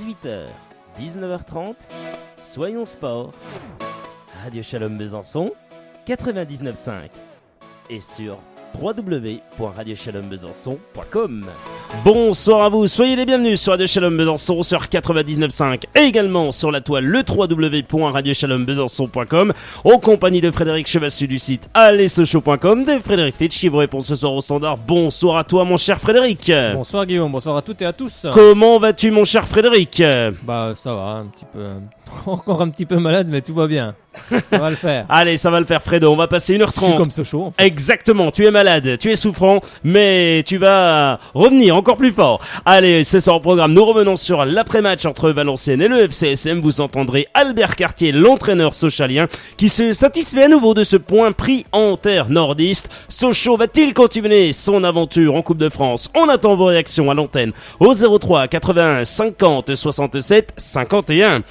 18h, 19h30, Soyons Sport, Radio Shalom Besançon, 99.5 et sur www.radioshalombesançon.com. Bonsoir à vous, soyez les bienvenus sur Radio Shalom Besançon sur 99.5 et également sur la toile le www.radioshalombesançon.com en compagnie de Frédéric Chevassu du site allezsochaux.com, de Frédéric Fitch qui vous répond ce soir au standard. Bonsoir à toi mon cher Frédéric. Bonsoir Guillaume, bonsoir à toutes et à tous. Comment vas-tu mon cher Frédéric? Bah ça va, un petit peu, encore un petit peu malade mais tout va bien. Ça va le faire. Allez, ça va le faire Fredo, on va passer 1h30. Je suis comme Sochaux en fait. Exactement, tu es malade, tu es souffrant, mais tu vas revenir encore plus fort. Allez, c'est ça au programme. Nous revenons sur l'après-match entre Valenciennes et le FCSM. Vous entendrez Albert Cartier, l'entraîneur sochalien, qui se satisfait à nouveau de ce point pris en terre nordiste. Sochaux va-t-il continuer son aventure en Coupe de France? On attend vos réactions à l'antenne au 03 81 50 67 51.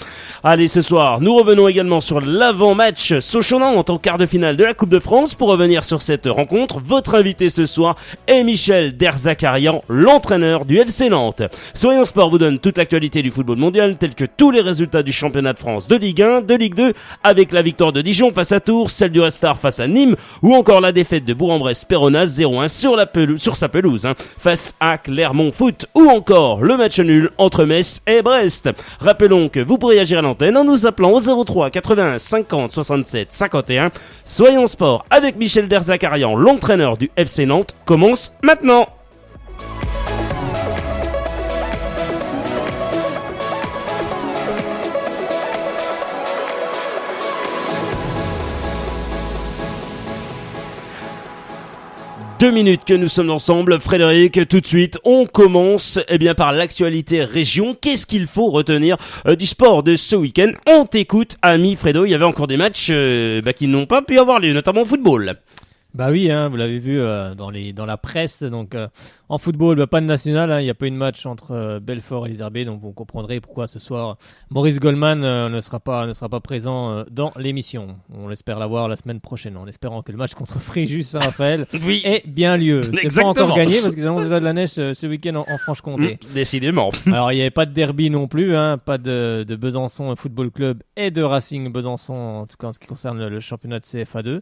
Allez, ce soir, nous revenons également sur l'avant-match Sochaux-Nantes en quart de finale de la Coupe de France. Pour revenir sur cette rencontre, votre invité ce soir est Michel Derzakarian, l'entraîneur du FC Nantes. Soyons Sport vous donne toute l'actualité du football mondial, tels que tous les résultats du championnat de France, de Ligue 1, de Ligue 2, avec la victoire de Dijon face à Tours, celle du Red Star face à Nîmes, ou encore la défaite de Bourg-en-Bresse-Péronnas 0-1 sur sa pelouse, face à Clermont Foot, ou encore le match nul entre Metz et Brest. Rappelons que vous pourrez agir à l'antenne en nous appelant au 03 81 50 67 51. Soyons Sport avec Michel Derzakarian, l'entraîneur du FC Nantes, commence maintenant. Deux minutes que nous sommes ensemble, Frédéric. Tout de suite, on commence par l'actualité région. Qu'est-ce qu'il faut retenir du sport de ce week-end? On t'écoute, ami Fredo. Il y avait encore des matchs qui n'ont pas pu avoir lieu, notamment au football. Bah oui, vous l'avez vu dans la presse. Donc en football, pas de national. Il n'y a pas eu de match entre Belfort et les RB. Donc vous comprendrez pourquoi ce soir Maurice Goldman ne sera pas présent dans l'émission. On espère l'avoir la semaine prochaine, en espérant que le match contre Fréjus Saint-Raphaël ait bien lieu. C'est Exactement. pas encore gagné parce qu'ils annoncent déjà de la neige ce week-end en Franche-Comté. Décidément. Alors il n'y avait pas de derby non plus, pas de Besançon Football Club et de Racing Besançon, en tout cas en ce qui concerne le championnat de CFA2.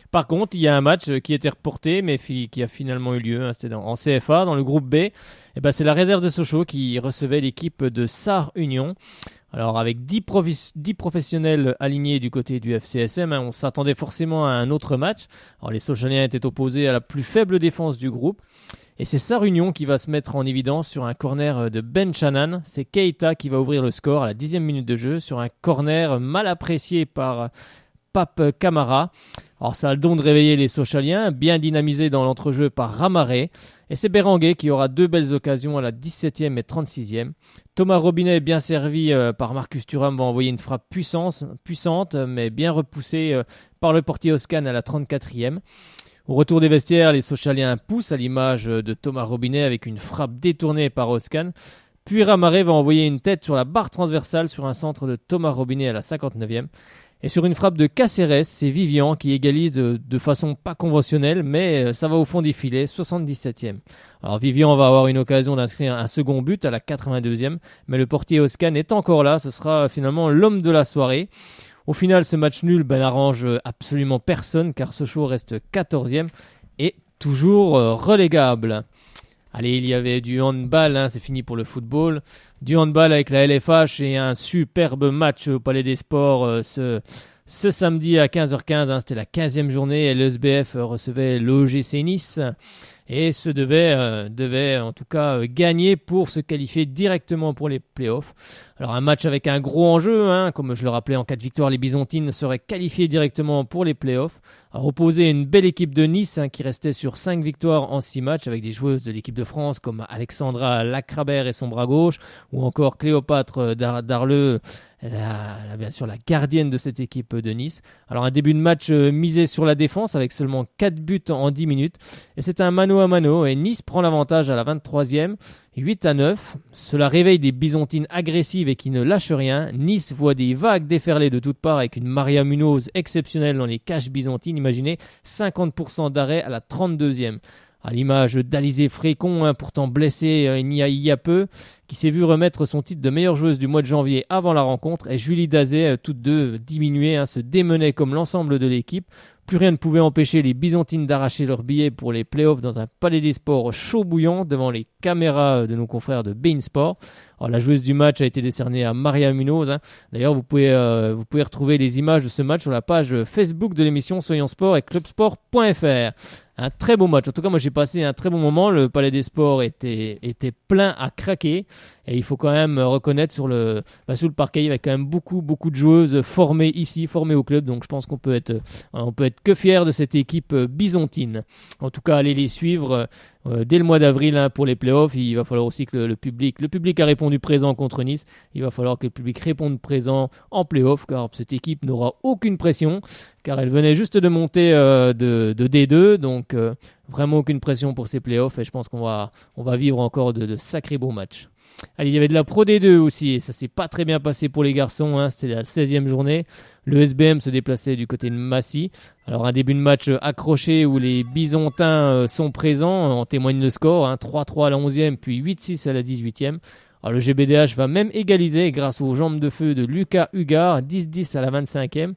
Par contre, il y a un match qui était reporté mais qui a finalement eu lieu. C'était en CFA. Dans le groupe B, c'est la réserve de Sochaux qui recevait l'équipe de Sarre Union. Alors avec 10 professionnels alignés du côté du FCSM, on s'attendait forcément à un autre match. Alors les Sochaliens étaient opposés à la plus faible défense du groupe. Et c'est Sarre Union qui va se mettre en évidence sur un corner de Ben Chanan. C'est Keita qui va ouvrir le score à la 10e minute de jeu sur un corner mal apprécié par Pape Camara. Alors ça a le don de réveiller les Sochaliens, bien dynamisés dans l'entrejeu par Ramaré. Et c'est Béranguet qui aura deux belles occasions à la 17e et 36e. Thomas Robinet, bien servi par Marcus Thuram, va envoyer une frappe puissante, mais bien repoussée par le portier Oscan à la 34e. Au retour des vestiaires, les Sochaliens poussent à l'image de Thomas Robinet avec une frappe détournée par Oscan. Puis Ramaré va envoyer une tête sur la barre transversale sur un centre de Thomas Robinet à la 59e. Et sur une frappe de Caceres, c'est Vivian qui égalise de façon pas conventionnelle, mais ça va au fond des filets, 77e. Alors Vivian va avoir une occasion d'inscrire un second but à la 82e, mais le portier Oscan est encore là, ce sera finalement l'homme de la soirée. Au final, ce match nul n'arrange absolument personne, car Sochaux reste 14e et toujours relégable. Allez, il y avait du handball, c'est fini pour le football. Du handball avec la LFH et un superbe match au Palais des Sports ce samedi à 15h15. C'était la 15e journée et l'ESBF recevait l'OGC Nice. Et devait en tout cas gagner pour se qualifier directement pour les playoffs. Alors un match avec un gros enjeu, comme je le rappelais, en cas de victoire, les Byzantines seraient qualifiées directement pour les playoffs. Alors opposé à une belle équipe de Nice qui restait sur 5 victoires en 6 matchs avec des joueuses de l'équipe de France comme Alexandra Lacrabert et son bras gauche, ou encore Cléopâtre Darleux, bien sûr la gardienne de cette équipe de Nice. Alors un début de match misé sur la défense avec seulement 4 buts en 10 minutes. Et c'est un mano à mano et Nice prend l'avantage à la 23e, 8-9. Cela réveille des Byzantines agressives et qui ne lâchent rien. Nice voit des vagues déferler de toutes parts avec une Maria Munoz exceptionnelle dans les cages byzantines. Imaginez 50% d'arrêt à la 32e. À l'image d'Alizé Frécon, pourtant blessée il y a peu, qui s'est vu remettre son titre de meilleure joueuse du mois de janvier avant la rencontre, et Julie Dazet, toutes deux diminuées, se démenaient comme l'ensemble de l'équipe. Plus rien ne pouvait empêcher les Byzantines d'arracher leur billet pour les playoffs dans un palais des sports chaud bouillant devant les caméras de nos confrères de beIN Sport. Alors, la joueuse du match a été décernée à Maria Munoz. D'ailleurs, vous pouvez retrouver les images de ce match sur la page Facebook de l'émission Soyons Sport et clubsport.fr. Un très beau match. En tout cas, moi, j'ai passé un très bon moment. Le Palais des Sports était plein à craquer. Et il faut quand même reconnaître sous le parquet, il y avait quand même beaucoup de joueuses formées ici, formées au club. Donc, je pense qu'on peut être que fier de cette équipe byzantine. En tout cas, allez les suivre dès le mois d'avril pour les playoffs. Il va falloir aussi que le public a répondu présent contre Nice. Il va falloir que le public réponde présent en playoffs, car cette équipe n'aura aucune pression, car elle venait juste de monter de D2, donc vraiment aucune pression pour ces playoffs, et je pense qu'on va vivre encore de sacrés beaux matchs. Allez, il y avait de la Pro D2 aussi, et ça s'est pas très bien passé pour les garçons, c'était la 16e journée. Le SBM se déplaçait du côté de Massy. Alors un début de match accroché où les Byzantins sont présents, en témoigne le score, 3-3 à la 11e, puis 8-6 à la 18e. Alors, le GBDH va même égaliser grâce aux jambes de feu de Lucas Hugard, 10-10 à la 25e.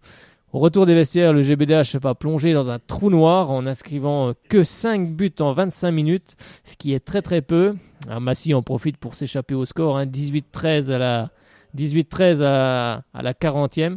Au retour des vestiaires, le GBDH va plonger dans un trou noir en inscrivant que 5 buts en 25 minutes, ce qui est très très peu. Massy en profite pour s'échapper au score, 18-13 à la 40e.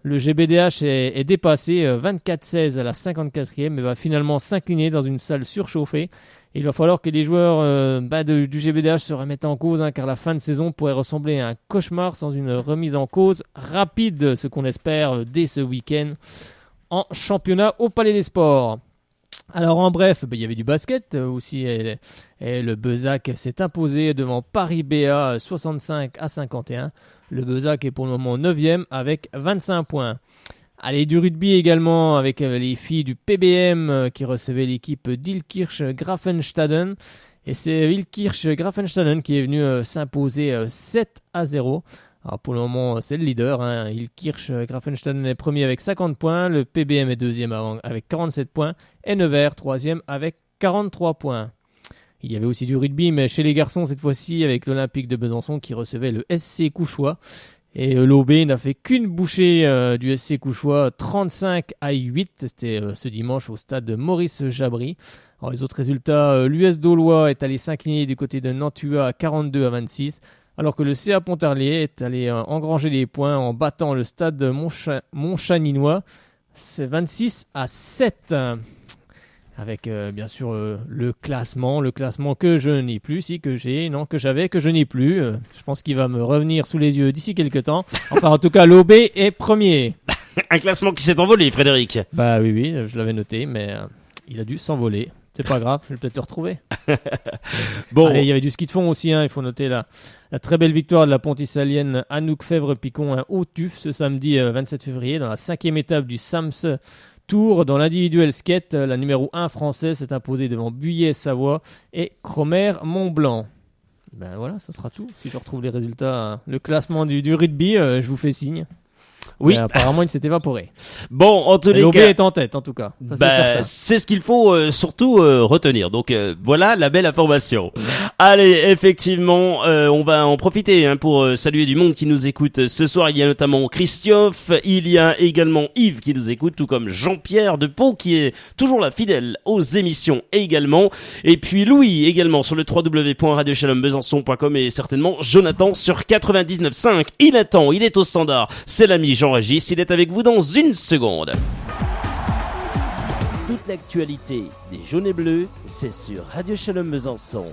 Le GBDH est dépassé 24-16 à la 54e et va finalement s'incliner dans une salle surchauffée. Et il va falloir que les joueurs du GBDH se remettent en cause, car la fin de saison pourrait ressembler à un cauchemar sans une remise en cause rapide, ce qu'on espère dès ce week-end en championnat au Palais des Sports. Alors en bref, il y avait du basket aussi, et le Bezac s'est imposé devant Paris BA 65-51. Le Bezac est pour le moment 9e avec 25 points. Allez, du rugby également avec les filles du PBM qui recevaient l'équipe d'Ilkirch Grafenstaden. Et c'est Ilkirch Grafenstaden qui est venu s'imposer 7-0. Alors pour le moment, c'est le leader. Ilkirch Grafenstaden est premier avec 50 points. Le PBM est deuxième avec 47 points. Et Nevers, troisième avec 43 points. Il y avait aussi du rugby, mais chez les garçons cette fois-ci avec l'Olympique de Besançon qui recevait le SC Couchois. Et l'OB n'a fait qu'une bouchée du SC Couchois, 35-8. C'était ce dimanche au stade Maurice Jabry. Alors les autres résultats, l'US Dolois est allé s'incliner du côté de Nantua 42-26. Alors que le CA Pontarlier est allé engranger des points en battant le stade Montchaninois. C'est 26-7. Avec bien sûr le classement que je n'ai plus, que je n'ai plus. Je pense qu'il va me revenir sous les yeux d'ici quelques temps. Enfin, en tout cas, l'OB est premier. Un classement qui s'est envolé, Frédéric. Bah oui, je l'avais noté, mais il a dû s'envoler. C'est pas grave, je vais peut-être le retrouver. Bon. Allez, il y avait du ski de fond aussi, il faut noter la très belle victoire de la Pontisalienne Anouk Fèvre-Picon au TUF ce samedi 27 février dans la 5e étape du SAMS Tour. Dans l'individuel skate, la numéro 1 française s'est imposée devant Buyer-Savoie et Cromer-Mont-Blanc. Ben voilà, ça sera tout. Si je retrouve les résultats, le classement du rugby, je vous fais signe. Oui. Mais apparemment, il s'est évaporé. Bon, en tous les l'OB cas, est en tête, en tout cas. Ça, c'est ce qu'il faut surtout retenir. Donc voilà la belle information. Allez, effectivement, on va en profiter pour saluer du monde qui nous écoute ce soir. Il y a notamment Christophe, il y a également Yves qui nous écoute, tout comme Jean-Pierre de Pau qui est toujours là, fidèle aux émissions également. Et puis Louis également sur le www.radiochalombesançon.com et certainement Jonathan sur 99.5. Il attend, il est au standard. C'est l'ami Jean-Régis, il est avec vous dans une seconde. Toute l'actualité des jaunes et bleus, c'est sur Radio Shalom Besançon.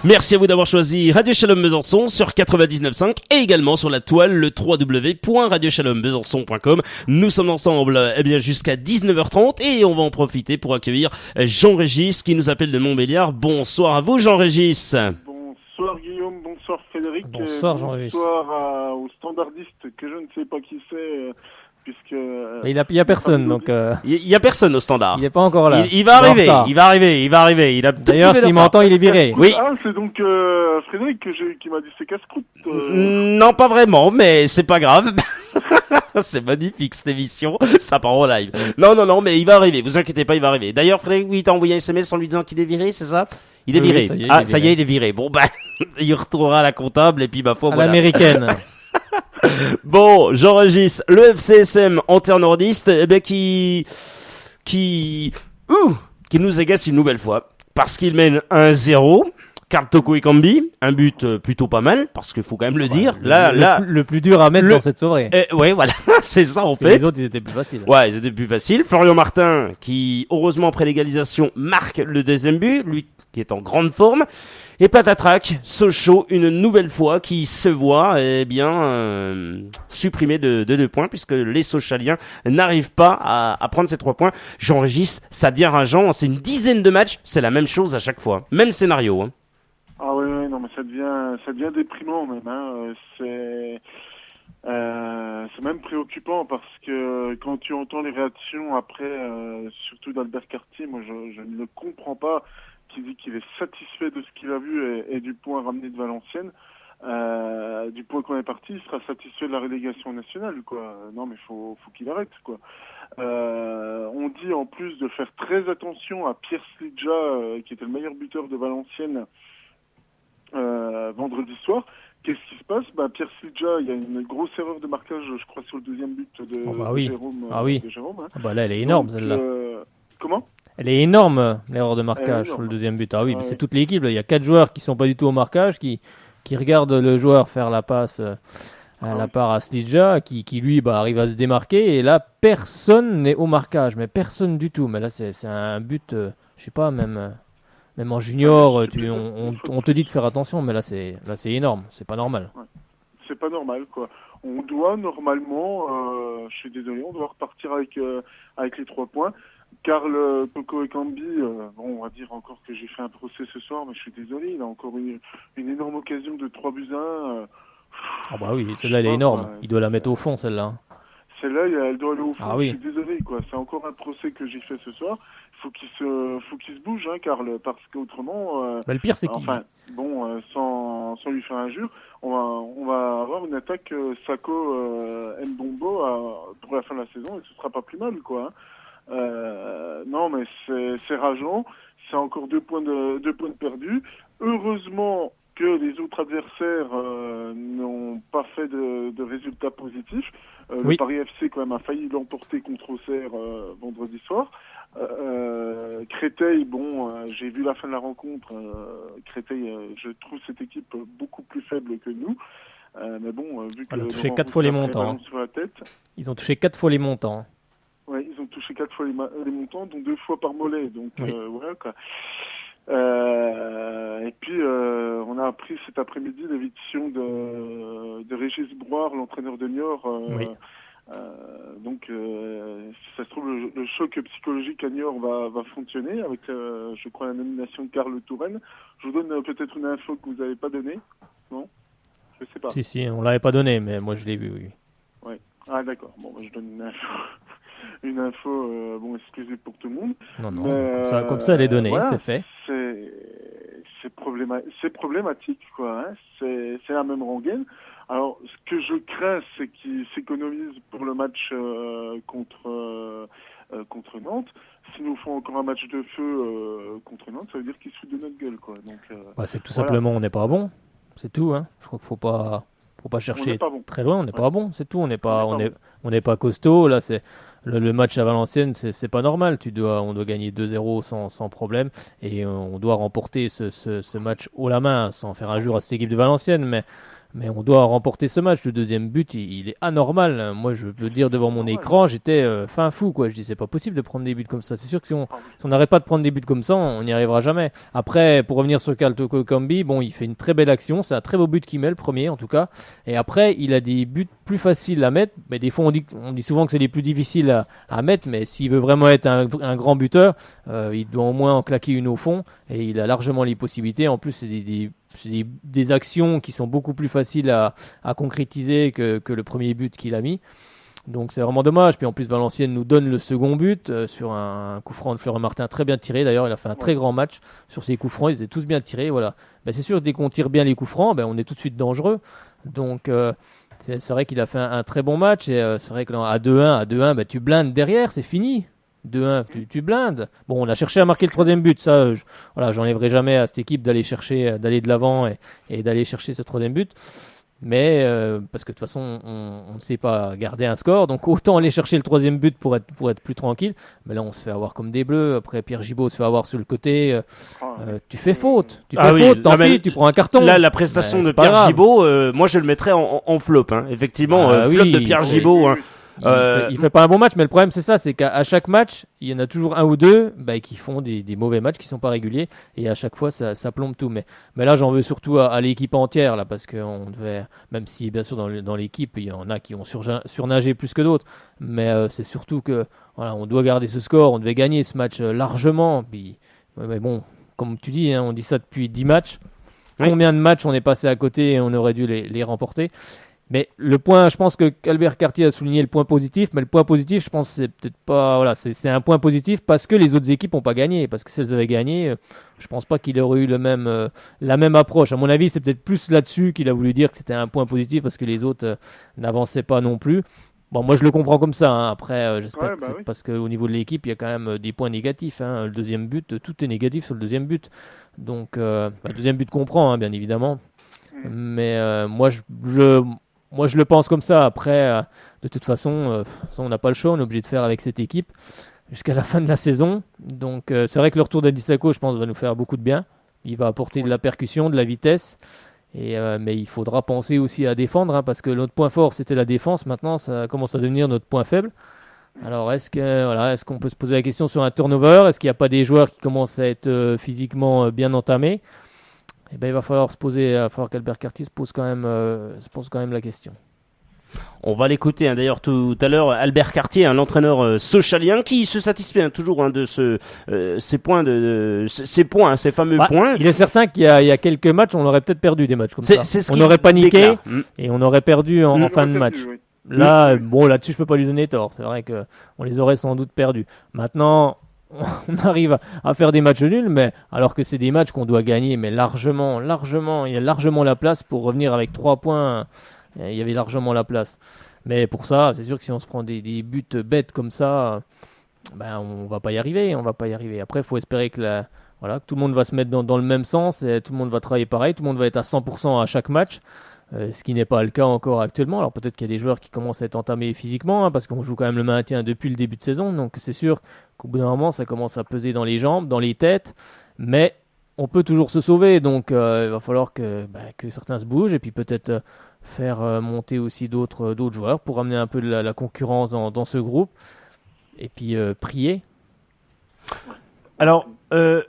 Merci à vous d'avoir choisi Radio Shalom Besançon sur 99.5 et également sur la toile le www.radiochalombesançon.com. Nous sommes ensemble jusqu'à 19h30 et on va en profiter pour accueillir Jean-Régis qui nous appelle de Montbéliard. Bonsoir à vous Jean-Régis. Bonsoir Guillaume, bonsoir Frédéric. Bonsoir Jean-Régis. Bonsoir aux standardistes que je ne sais pas qui c'est. Puisque il y a personne donc il y a personne au standard. Il est pas encore là. Il va arriver. Il va arriver. Il a d'ailleurs s'il m'entend, il est viré. Oui. Ah, c'est donc Frédéric qui m'a dit c'est casse-croûte. Non, pas vraiment, mais c'est pas grave. C'est magnifique cette émission, ça part en live. Non, mais il va arriver, vous inquiétez pas, il va arriver. D'ailleurs, Frédéric, oui, il t'a envoyé un SMS en lui disant qu'il est viré, c'est ça? Il est Oui, viré. ça y est, Il est viré. Bon, il retrouvera à la comptable et puis, foi, À voilà. l'américaine. Bon, j'enregistre le FCSM en terre nordiste, qui nous agace une nouvelle fois. Parce qu'il mène 1-0. Karl Toko Ekambi, un but plutôt pas mal, parce qu'il faut quand même le dire. Le plus dur à mettre dans cette soirée. Ouais, voilà, c'est ça en Parce que fait. les autres, ils étaient plus faciles. Ouais, ils étaient plus faciles. Florian Martin, qui heureusement après l'égalisation marque le deuxième but, lui qui est en grande forme. Et patatrac, Sochaux une nouvelle fois qui se voit supprimé de 2 points, puisque les Sochaliens n'arrivent pas à prendre ces 3 points. J'enregistre, ça devient rageant, c'est une dizaine de matchs, c'est la même chose à chaque fois, même scénario. Hein. Ah oui, non, mais ça devient déprimant même. Hein. C'est même préoccupant parce que quand tu entends les réactions après, surtout d'Albert Cartier, moi je ne le comprends pas, qui dit qu'il est satisfait de ce qu'il a vu et du point ramené de Valenciennes. Du point qu'on est parti, il sera satisfait de la relégation nationale, quoi. Non, mais faut qu'il arrête, quoi. On dit en plus de faire très attention à Pierre Slidja, qui était le meilleur buteur de Valenciennes vendredi soir. Qu'est-ce qui se passe? Pierre Slidja, il y a une grosse erreur de marquage, je crois, sur le deuxième but de Jérôme. De Jérôme, hein. Là, elle est énorme, celle-là. Comment? Elle est énorme, l'erreur de marquage sur le deuxième but. Ah oui, mais c'est toute l'équipe. Il y a 4 joueurs qui sont pas du tout au marquage, qui regardent le joueur faire la passe à la part à Slidja, qui lui arrive à se démarquer. Et là, personne n'est au marquage, mais personne du tout. Mais là, c'est un but, je sais pas, même en junior, on te dit de faire attention, mais là c'est énorme, c'est pas normal. Ouais. C'est pas normal, quoi. On doit normalement, je suis désolé, on doit repartir avec les 3 points. Karl Toko Ekambi, on va dire encore que j'ai fait un procès ce soir, mais je suis désolé, il a encore une énorme occasion de 3-1. Ah bah oui, celle-là elle est énorme, il doit la mettre au fond celle-là. Celle-là, elle doit aller au fond, ah oui. Je suis désolé, quoi. C'est encore un procès que j'ai fait ce soir. Faut qu'il se bouge, hein, Karl, parce qu'autrement... le pire c'est qu'il... sans lui faire injure, on va avoir une attaque Sako Mbombo pour la fin de la saison, et ce sera pas plus mal, quoi. Hein. Non, mais c'est rageant. C'est encore 2 points de perdus. Heureusement que les autres adversaires n'ont pas fait de résultats positifs. Le Paris FC quand même a failli l'emporter contre Auxerre vendredi soir. Créteil, j'ai vu la fin de la rencontre. Créteil, je trouve cette équipe beaucoup plus faible que nous. Mais bon, vu que ils ont touché 4 fois les montants. Sur la tête, ils ont touché 4 fois les montants. Ouais, ils ont touché 4 fois les montants, donc 2 fois par mollet. Donc voilà, quoi. Et puis on a appris cet après-midi l'éviction de Régis Brouard, l'entraîneur de Niort. Donc si ça se trouve le choc psychologique à Niort va fonctionner avec je crois la nomination de Karl Touraine. Je vous donne peut-être une info que vous n'avez pas donnée, non? Je sais pas. Si, on l'avait pas donnée, mais moi je l'ai vu, oui. Ouais. Ah d'accord, je donne une info exclusive pour tout le monde. Non, comme ça elle est donnée, voilà, c'est fait. C'est problématique, quoi. Hein. C'est la même rengaine. Alors, ce que je crains, c'est qu'ils s'économisent pour le match contre Nantes. S'ils nous font encore un match de feu contre Nantes, ça veut dire qu'ils se foutent de notre gueule, quoi. Donc, c'est tout simplement, on n'est pas bon. C'est tout, hein. Je crois qu'il faut pas chercher très loin. On n'est pas bon, c'est tout. On n'est pas costaud. Là, c'est le match à Valenciennes, c'est pas normal. On doit gagner 2-0 sans problème, et on doit remporter ce match haut la main, sans faire injure à cette équipe de Valenciennes, mais on doit remporter ce match. Le deuxième but, il est anormal. Moi, je peux le dire devant mon écran, j'étais fin fou, quoi. Je dis, c'est pas possible de prendre des buts comme ça. C'est sûr que si on n'arrête pas de prendre des buts comme ça, on n'y arrivera jamais. Après, pour revenir sur Karl Toko Ekambi, il fait une très belle action. C'est un très beau but qu'il met, le premier, en tout cas. Et après, il a des buts plus faciles à mettre. Mais des fois, on dit souvent que c'est les plus difficiles à mettre. Mais s'il veut vraiment être un grand buteur, il doit au moins en claquer une au fond. Et il a largement les possibilités. En plus, c'est des actions qui sont beaucoup plus faciles à concrétiser que le premier but qu'il a mis. Donc c'est vraiment dommage. Puis en plus, Valenciennes nous donne le second but sur un coup franc de Florian Martin très bien tiré. D'ailleurs, il a fait un très grand match sur ses coups francs. Ils étaient tous bien tirés. Voilà. C'est sûr que dès qu'on tire bien les coups francs, on est tout de suite dangereux. Donc c'est vrai qu'il a fait un très bon match. Et c'est vrai que à 2-1, bah, tu blindes derrière, c'est fini. 2-1, tu blindes. Bon, on a cherché à marquer le troisième but. Ça, j'enlèverai jamais à cette équipe d'aller de l'avant et d'aller chercher ce troisième but. Mais parce que de toute façon, on ne sait pas garder un score, donc autant aller chercher le troisième but pour être plus tranquille. Mais là, on se fait avoir comme des bleus. Après, Pierre Gibaud se fait avoir sur le côté. Tu fais faute. Tant pis, tu prends un carton. Là, la prestation de Pierre Gibaud, moi, je le mettrais en flop. Hein. Effectivement, flop de Pierre Gibaud. Hein. Il fait pas un bon match, mais le problème c'est ça, c'est qu'à chaque match, il y en a toujours un ou deux qui font des mauvais matchs, qui sont pas réguliers, et à chaque fois ça plombe tout. Mais là, j'en veux surtout à l'équipe entière là, parce qu'on devait, même si bien sûr dans l'équipe il y en a qui ont surnagé plus que d'autres, mais c'est surtout que voilà, on doit garder ce score, on devait gagner ce match largement. Puis, mais bon, comme tu dis, hein, on dit ça depuis 10 matchs. Oui. Combien de matchs on est passé à côté et on aurait dû les remporter? Mais le point, je pense que Albert Cartier a souligné le point positif, mais le point positif, je pense, c'est peut-être pas, voilà, c'est un point positif parce que les autres équipes n'ont pas gagné, parce que si elles avaient gagné, je pense pas qu'il aurait eu la même approche. À mon avis, c'est peut-être plus là-dessus qu'il a voulu dire que c'était un point positif parce que les autres n'avançaient pas non plus. Bon, moi je le comprends comme ça. Hein. Après, j'espère que c'est parce qu'au niveau de l'équipe, il y a quand même des points négatifs. Hein. Le deuxième but, tout est négatif sur le deuxième but. Donc, le deuxième but comprend, hein, bien évidemment. Mais moi, je le pense comme ça. Après, de toute façon, on n'a pas le choix. On est obligé de faire avec cette équipe jusqu'à la fin de la saison. Donc, c'est vrai que le retour d'Adisako, je pense, va nous faire beaucoup de bien. Il va apporter de la percussion, de la vitesse. Mais il faudra penser aussi à défendre, hein, parce que notre point fort, c'était la défense. Maintenant, ça commence à devenir notre point faible. Alors, est-ce qu'on peut se poser la question sur un turnover? Est-ce qu'il n'y a pas des joueurs qui commencent à être physiquement bien entamés? Eh ben, il va falloir qu'Albert Cartier se pose quand même la question. On va l'écouter d'ailleurs tout à l'heure, Albert Cartier, l'entraîneur socialien qui se satisfait toujours de ces points, ces fameux points. Il est certain qu'il y a quelques matchs, on aurait peut-être perdu des matchs comme ça. On aurait paniqué et on aurait perdu en fin de match. Oui. Là, là-dessus, je peux pas lui donner tort. C'est vrai qu'on les aurait sans doute perdus. Maintenant, on arrive à faire des matchs nuls, mais alors que c'est des matchs qu'on doit gagner, mais largement, il y a largement la place pour revenir avec 3 points. Il y avait largement la place. Mais pour ça, c'est sûr que si on se prend des buts bêtes comme ça, on va pas y arriver. Après, il faut espérer que tout le monde va se mettre dans le même sens, et tout le monde va travailler pareil, tout le monde va être à 100% à chaque match. Ce qui n'est pas le cas encore actuellement. Alors peut-être qu'il y a des joueurs qui commencent à être entamés physiquement, hein, parce qu'on joue quand même le maintien depuis le début de saison, donc c'est sûr qu'au bout d'un moment ça commence à peser dans les jambes, dans les têtes, mais on peut toujours se sauver, donc il va falloir que certains se bougent et puis peut-être faire monter aussi d'autres joueurs pour amener un peu de la concurrence dans ce groupe et puis prier. Alors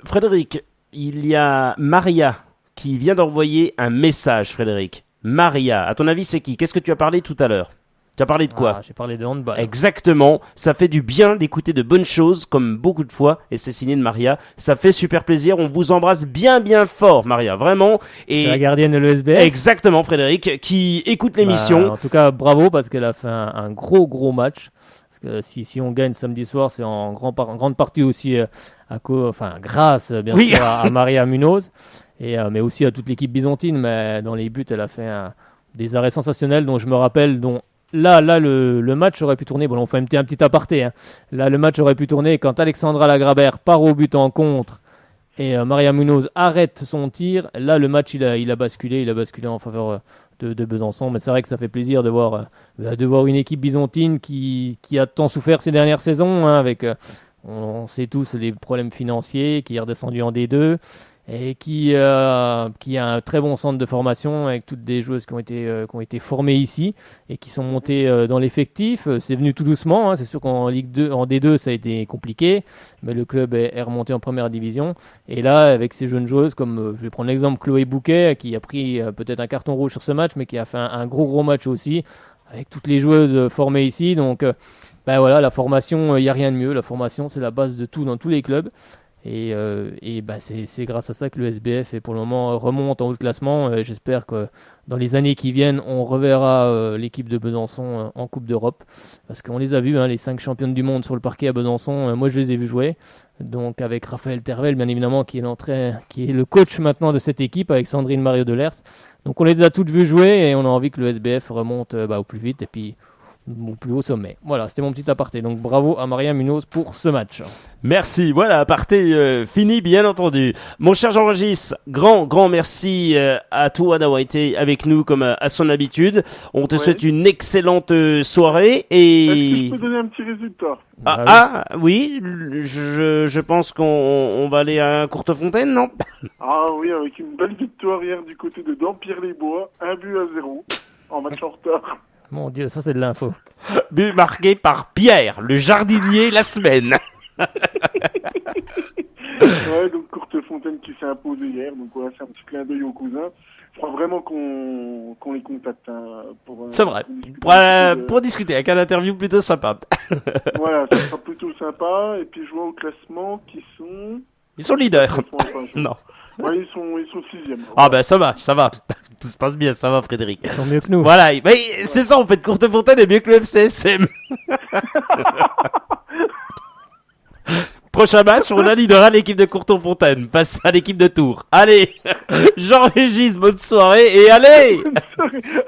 Frédéric, il y a Maria qui vient d'envoyer un message. Frédéric, Maria, à ton avis, c'est qui? Qu'est-ce que tu as parlé tout à l'heure? Tu as parlé de quoi? J'ai parlé de handball. Exactement. Ça fait du bien d'écouter de bonnes choses, comme beaucoup de fois, et c'est signé de Maria. Ça fait super plaisir. On vous embrasse bien, bien fort, Maria, vraiment. Et c'est la gardienne de l'ESBF. Exactement, Frédéric, qui écoute l'émission. En tout cas, bravo, parce qu'elle a fait un gros match. Parce que si on gagne samedi soir, c'est en grande partie aussi grâce, bien sûr, à Maria Munoz. Mais aussi à toute l'équipe byzantine, mais dans les buts, elle a fait des arrêts sensationnels dont je me rappelle, là le match aurait pu tourner, on fait un petit aparté, hein. Là le match aurait pu tourner quand Alexandra Lagrabert part au but en contre et Maria Munoz arrête son tir. Là le match il a basculé en faveur de Besançon, mais c'est vrai que ça fait plaisir de voir une équipe byzantine qui a tant souffert ces dernières saisons, hein, avec on sait tous les problèmes financiers, qui est redescendu en D2 et qui a un très bon centre de formation avec toutes des joueuses qui ont été formées ici et qui sont montées dans l'effectif. C'est venu tout doucement, hein. C'est sûr qu'en Ligue 2, en D2 ça a été compliqué, mais le club est remonté en première division, et là avec ces jeunes joueuses comme je vais prendre l'exemple Chloé Bouquet qui a pris peut-être un carton rouge sur ce match, mais qui a fait un gros match aussi avec toutes les joueuses formées ici. Donc la formation, il n'y a rien de mieux. La formation, c'est la base de tout dans tous les clubs. Et bah, c'est grâce à ça que le SBF est pour le moment remonte en haut de classement. J'espère que dans les années qui viennent, on reverra l'équipe de Besançon en Coupe d'Europe. Parce qu'on les a vus, les 5 championnes du monde sur le parquet à Besançon. Moi, je les ai vus jouer. Donc avec Raphaël Tervel, bien évidemment, qui est le coach maintenant de cette équipe, avec Sandrine Mario Delers. Donc on les a toutes vues jouer et on a envie que le SBF remonte au plus vite et puis au plus haut sommet. Voilà, c'était mon petit aparté. Donc bravo à Maria Munoz pour ce match. Merci, voilà, aparté fini, bien entendu. Mon cher Jean-Régis, grand merci à toi d'avoir été avec nous comme à son habitude. On te souhaite une excellente soirée et... Est-ce que je peux donner un petit résultat? Oui, je pense qu'on va aller à Courtefontaine, non? Ah oui, avec une belle victoire hier du côté de Dampierre-les-Bois, 1-0 en match en retard. Mon Dieu, ça c'est de l'info. But marqué par Pierre, le jardinier, la semaine. Ouais, donc Courtefontaine qui s'est imposé hier, donc voilà, c'est un petit clin d'œil aux cousins. Je crois vraiment qu'on les contacte pour... C'est vrai, pour discuter avec un interview plutôt sympa. Voilà, ça sera plutôt sympa, et puis je vois au classement qui sont... Ils sont leaders. Non. Ouais, ils sont 6e. Ah ben ça va. Tout se passe bien, ça va Frédéric. Ils sont mieux que nous. Voilà, mais c'est ça en fait, Courtefontaine est mieux que le FCSM. Prochain match, on leadera l'équipe de Courtefontaine, passe à l'équipe de Tours. Allez, Jean-Régis, bonne soirée et allez.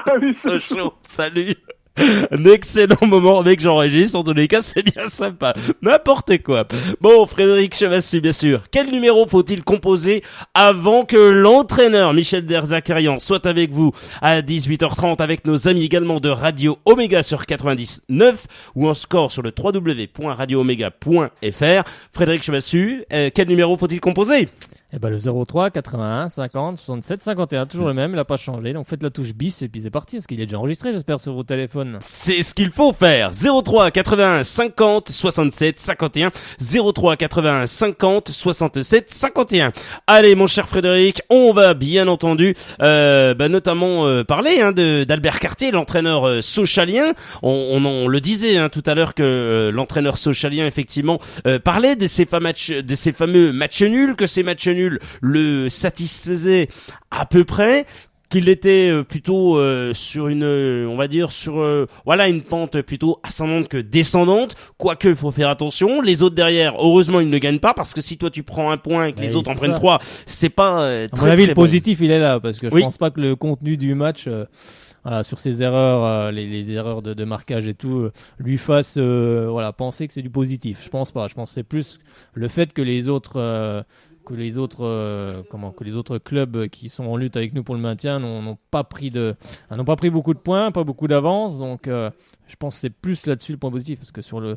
Allez, c'est chaud, salut. Un excellent moment avec Jean-Régis, en tous les cas c'est bien sympa, n'importe quoi. Bon, Frédéric Chevassu bien sûr, quel numéro faut-il composer avant que l'entraîneur Michel Derzakarian soit avec vous à 18h30 avec nos amis également de Radio Omega sur 99 ou en score sur le www.radioomega.fr. Frédéric Chevassu, quel numéro faut-il composer? Eh ben le 03 81 50 67 51, toujours le même, il n'a pas changé. Donc faites la touche bis et puis c'est parti. Est-ce qu'il est déjà enregistré, j'espère, sur vos téléphones? C'est ce qu'il faut faire. 03 81 50 67 51. 03 81 50 67 51. Allez, mon cher Frédéric, on va bien entendu notamment parler d'Albert Cartier, l'entraîneur sochalien. On le disait tout à l'heure que l'entraîneur sochalien effectivement parlait de ces fameux matchs nuls, que ces matchs nuls le satisfaisait à peu près, qu'il était plutôt sur une une pente plutôt ascendante que descendante, quoique il faut faire attention, les autres derrière heureusement ils ne gagnent pas, parce que si toi tu prends un point et que les autres en prennent 3, c'est pas très, à mon avis très le positif il est là, parce que je Oui. pense pas que le contenu du match sur ces erreurs, les erreurs de marquage et tout, lui fasse penser que c'est du positif. Je pense pas. Je pense que c'est plus le fait que les autres clubs qui sont en lutte avec nous pour le maintien n'ont pas pris beaucoup de points, pas beaucoup d'avance. Donc je pense que c'est plus là-dessus le point positif, parce que sur le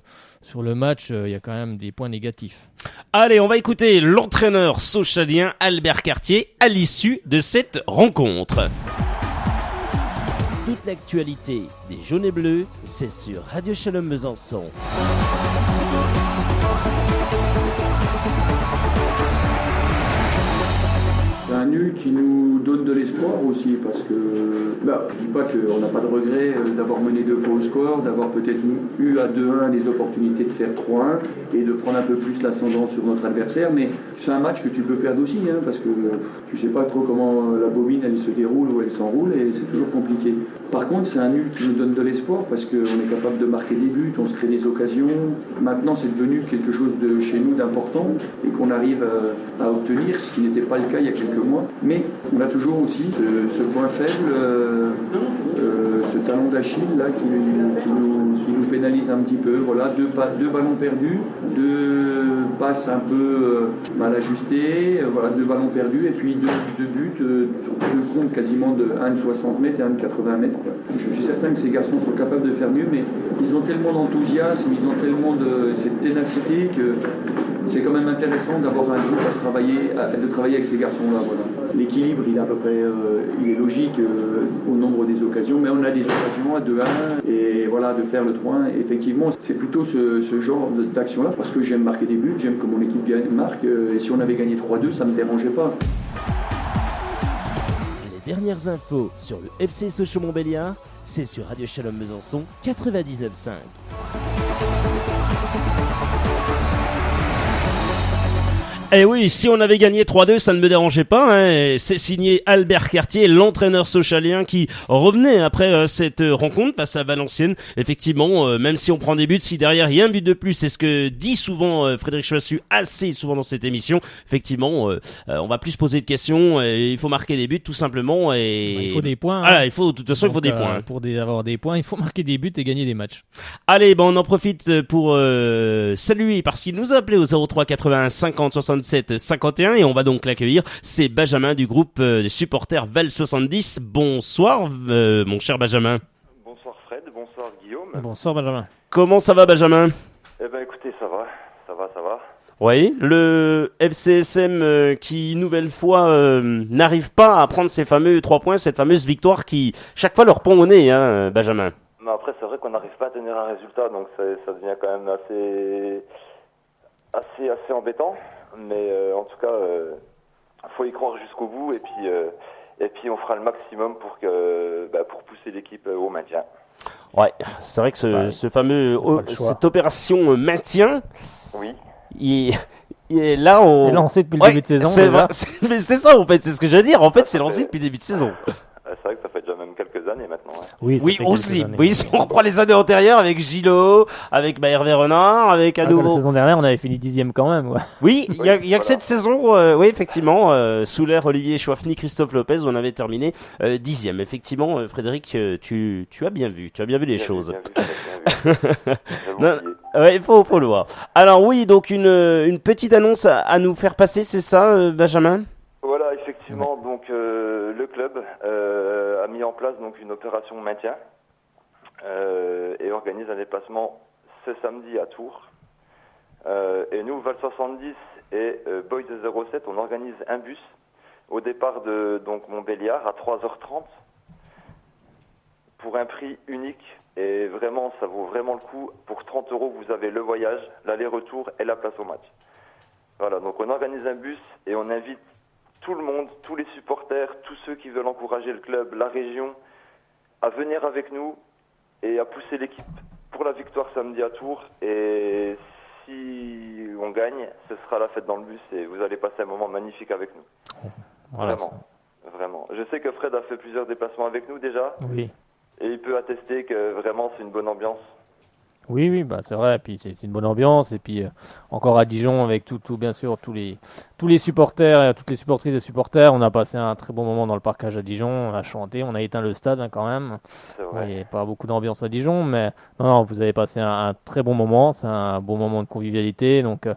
match il y a quand même des points négatifs. Allez, on va écouter l'entraîneur sochalien Albert Cartier à l'issue de cette rencontre. Toute l'actualité des jaunes et bleus, c'est sur Radio Shalom Besançon. C'est un nul qui nous donne de l'espoir aussi, parce que je dis pas qu'on n'a pas de regret d'avoir mené 2 fois au score, d'avoir peut-être eu à 2-1 des opportunités de faire 3-1 et de prendre un peu plus l'ascendant sur notre adversaire, mais c'est un match que tu peux perdre aussi, parce que tu sais pas trop comment la bobine elle se déroule ou elle s'enroule, et c'est toujours compliqué. Par contre, c'est un nul qui nous donne de l'espoir, parce qu'on est capable de marquer des buts, on se crée des occasions. Maintenant, c'est devenu quelque chose de chez nous d'important et qu'on arrive à obtenir, ce qui n'était pas le cas il y a quelques mois. Mais on a toujours aussi ce point faible, ce talon d'Achille là qui nous pénalise un petit peu. Voilà, 2 ballons perdus, 2 passes un peu mal ajustées, 2 ballons perdus et puis 2 buts sur 2 comptes quasiment un de 60 mètres et un de 80 mètres. Je suis certain que ces garçons sont capables de faire mieux, mais ils ont tellement d'enthousiasme, ils ont tellement de cette ténacité que c'est quand même intéressant d'avoir un groupe de travailler avec ces garçons-là. Voilà. L'équilibre, il est à peu près, il est logique au nombre des occasions, mais on a des occasions à 2-1 et voilà, de faire le 3-1. Effectivement, c'est plutôt ce genre d'action-là, parce que j'aime marquer des buts, j'aime que mon équipe marque, et si on avait gagné 3-2, ça ne me dérangeait pas. Les dernières infos sur le FC Sochaux-Montbéliard, c'est sur Radio Shalom Besançon 99.5. Eh oui, si on avait gagné 3-2, ça ne me dérangeait pas. Hein. C'est signé Albert Cartier, l'entraîneur sochalien qui revenait après cette rencontre face à Valenciennes. Effectivement, même si on prend des buts, si derrière il y a un but de plus, c'est ce que dit souvent Frédéric Choissu assez souvent dans cette émission. Effectivement, on va plus se poser de questions. Il faut marquer des buts tout simplement. Et Il faut des points. voilà, il faut de toute façon il faut des points. Pour avoir des points, il faut marquer des buts et gagner des matchs. Allez, on en profite pour saluer parce qu'il nous a appelé au 03 81 50 67 51 et on va donc l'accueillir. C'est Benjamin du groupe des supporters Val 70. Bonsoir, mon cher Benjamin. Bonsoir Fred, bonsoir Guillaume. Bonsoir Benjamin. Comment ça va, Benjamin? Eh ben écoutez, ça va. Oui, le FCSM qui, une nouvelle fois, n'arrive pas à prendre ces fameux 3 points, cette fameuse victoire qui, chaque fois, leur pend au nez, hein, Benjamin. Mais après, c'est vrai qu'on n'arrive pas à tenir un résultat, donc ça devient quand même assez embêtant. Mais en tout cas, faut y croire jusqu'au bout et puis on fera le maximum pour pousser l'équipe au maintien. Ouais, c'est vrai que ce fameux, cette opération maintien, Oui. il est là, C'est lancé depuis le début de saison. C'est déjà. mais c'est ça, en fait, c'est ce que je veux dire. En fait, c'est lancé depuis le début de saison. C'est vrai que ça fait déjà même quelques années maintenant. Ouais. Oui, ça Oui, fait quelques aussi. années. Oui, si on reprend les années antérieures avec Gillot, avec Hervé Renard, avec à La nouveau. saison dernière, on avait fini 10e quand même. Ouais. Oui, il y a que voilà. cette saison, oui, effectivement, sous l'ère Olivier Chouafny, Christophe Lopez, on avait terminé 10e. Effectivement, Frédéric, tu as bien vu les choses. Bien vu. J'avais Non. oublié. Ouais, il faut le voir. Alors oui, donc une petite annonce à nous faire passer, c'est ça, Benjamin? Voilà, effectivement, donc le club a mis en place donc une opération maintien et organise un déplacement ce samedi à Tours. Et nous, Val 70 et Boys 07, on organise un bus au départ de donc Montbéliard à 3h30 pour un prix unique. Et vraiment, ça vaut vraiment le coup. Pour 30 €, vous avez le voyage, l'aller-retour et la place au match. Voilà, donc on organise un bus et on invite tout le monde, tous les supporters, tous ceux qui veulent encourager le club, la région, à venir avec nous et à pousser l'équipe pour la victoire samedi à Tours. Et si on gagne, ce sera la fête dans le bus et vous allez passer un moment magnifique avec nous. Voilà, Vraiment. Je sais que Fred a fait plusieurs déplacements avec nous déjà Oui. et il peut attester que vraiment c'est une bonne ambiance. Oui, bah c'est vrai. Et puis c'est une bonne ambiance. Et puis encore à Dijon avec bien sûr tous les supporters et toutes les supportrices et supporters. On a passé un très bon moment dans le parcage à Dijon. On a chanté, on a éteint le stade quand même. C'est vrai. Il n'y a pas beaucoup d'ambiance à Dijon, mais non, vous avez passé un très bon moment. C'est un bon moment de convivialité. Donc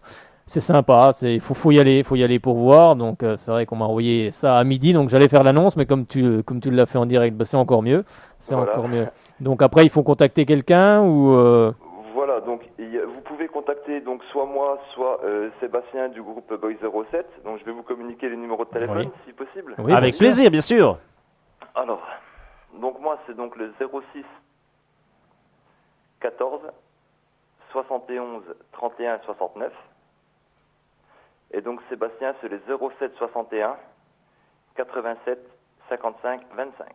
c'est sympa. Il faut y aller pour voir. Donc c'est vrai qu'on m'a envoyé ça à midi. Donc j'allais faire l'annonce, mais comme tu l'as fait en direct, bah, c'est encore mieux. Voilà. Encore mieux. Donc après, il faut contacter quelqu'un ou. Voilà, donc vous pouvez contacter donc soit moi, soit Sébastien du groupe Boys 07. Donc je vais vous communiquer les numéros de téléphone Oui. si possible. Oui, Avec bien sûr. plaisir, bien sûr. Alors, donc moi c'est donc le 06 14 71 31 69. Et donc Sébastien c'est le 07 61 87 55 25.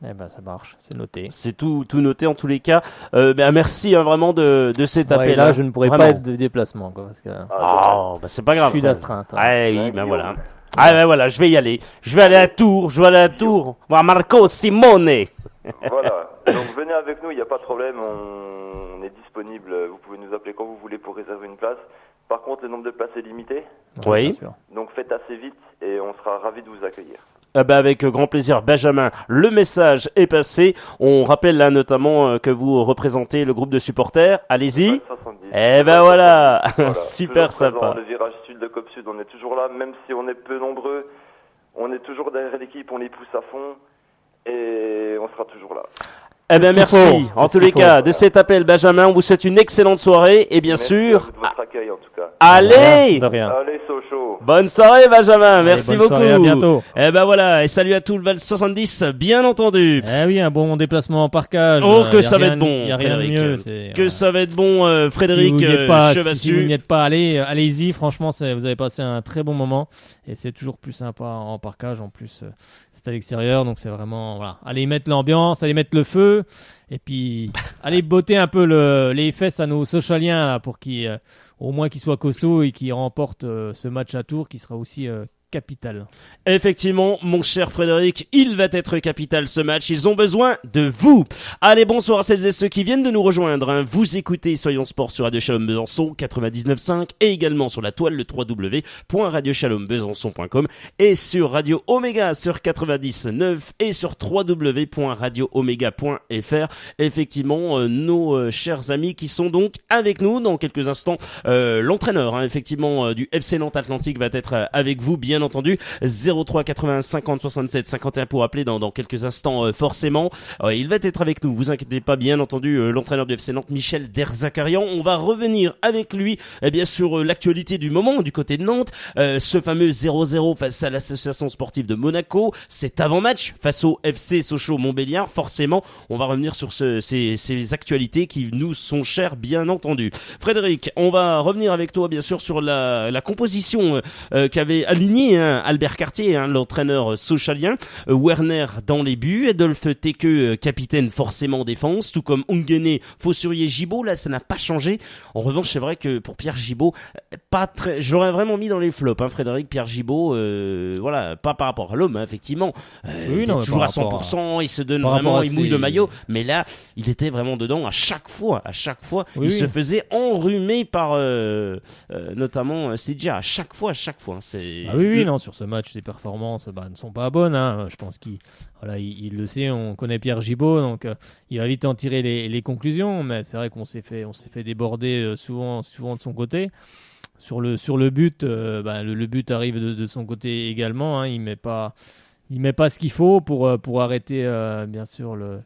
Eh ben ça marche, c'est noté. C'est tout noté en tous les cas. Merci vraiment de cet Ouais, appel. là, hein. je ne pourrais Vraiment. pas être de déplacement, quoi, parce que Ah, c'est pas je grave. suis d'astreinte. Ah oui, Ouais, ben Guillaume. voilà. Ah ben voilà, je vais y aller. Je vais aller à Tours, voir Marco Simone. Voilà, donc venez avec nous, il n'y a pas de problème, on est disponible, vous pouvez nous appeler quand vous voulez pour réserver une place. Par contre, le nombre de places est limité, Oui. Bien sûr. donc faites assez vite et on sera ravis de vous accueillir. Avec grand plaisir, Benjamin. Le message est passé. On rappelle là notamment que vous représentez le groupe de supporters. Allez-y. 70. Eh ben voilà, Voilà. super Toujours présent, sympa. Le virage sud de Cop Sud, on est toujours là, même si on est peu nombreux, on est toujours derrière l'équipe, on les pousse à fond et on sera toujours là. Eh bien, C'est ce qu'il merci. faut. En C'est ce tous les qu'il cas, faut. de cet appel, Benjamin, on vous souhaite une excellente soirée et bien Merci sûr, à vous de votre accueil en tout cas. allez, De rien. Allez, Sochaux. bonne soirée, Benjamin. Merci bonne beaucoup. soirée, à bientôt. Eh ben voilà, et salut à tout le Val 70, bien entendu. Eh oui, un bon déplacement en parcage. Oh, que Y a ça va rien- être bon, Il n'y a rien de Frédéric. mieux. Que ça va être bon, Frédéric si vous n'y Chevassu. êtes pas allé, allez-y. Franchement, vous avez passé un très bon moment et c'est toujours plus sympa en parcage. En plus, c'est à l'extérieur, donc c'est vraiment voilà. Allez mettre l'ambiance, allez mettre le feu Et puis, aller botter un peu les fesses à nos Sochaliens là, pour qu'ils, au moins qu'ils soient costauds et qu'ils remportent ce match à Tours qui sera aussi capital. Effectivement, mon cher Frédéric, il va être capital ce match. Ils ont besoin de vous. Allez, bonsoir à celles et ceux qui viennent de nous rejoindre. Hein. Vous écoutez Soyons Sport sur Radio Shalom Besançon 99.5 et également sur la toile le www.radioshalombesançon.com et sur Radio Omega sur 90.9 et sur www.radioomega.fr. Effectivement, nos chers amis qui sont donc avec nous dans quelques instants. L'entraîneur, hein, effectivement, du FC Nantes Atlantique va être avec vous, bien entendu. 03 80 50 67 51 pour appeler dans quelques instants forcément. Il va être avec nous, vous inquiétez pas, bien entendu, l'entraîneur du FC Nantes, Michel Derzakarian. On va revenir avec lui sur l'actualité du moment du côté de Nantes. Ce fameux 0-0 face à l'association sportive de Monaco, cet avant-match face au FC Sochaux-Montbéliard. Forcément, on va revenir sur ces actualités qui nous sont chères, bien entendu. Frédéric, on va revenir avec toi bien sûr sur la composition qu'avait alignée Albert Cartier, l'entraîneur sochalien. Werner dans les buts, Adolphe Teke capitaine forcément en défense, tout comme Ongene, Fossurier, Gibaud. Là ça n'a pas changé. En revanche c'est vrai que pour Pierre Gibaud, je l'aurais vraiment mis dans les flops, Frédéric. Pierre Gibaud, voilà, pas par rapport à l'homme, effectivement, il est toujours à 100%, il se donne vraiment, il mouille le maillot, mais là il était vraiment dedans à chaque fois, il se faisait enrhumer par notamment Sidja à chaque fois, c'est... Oui, non, sur ce match, ses performances ne sont pas bonnes. Je pense qu'il le sait, on connaît Pierre Gibaud, donc il va vite en tirer les conclusions. Mais c'est vrai qu'on s'est fait déborder souvent de son côté. Sur le but, le but arrive de son côté également. Il met pas ce qu'il faut pour arrêter bien sûr le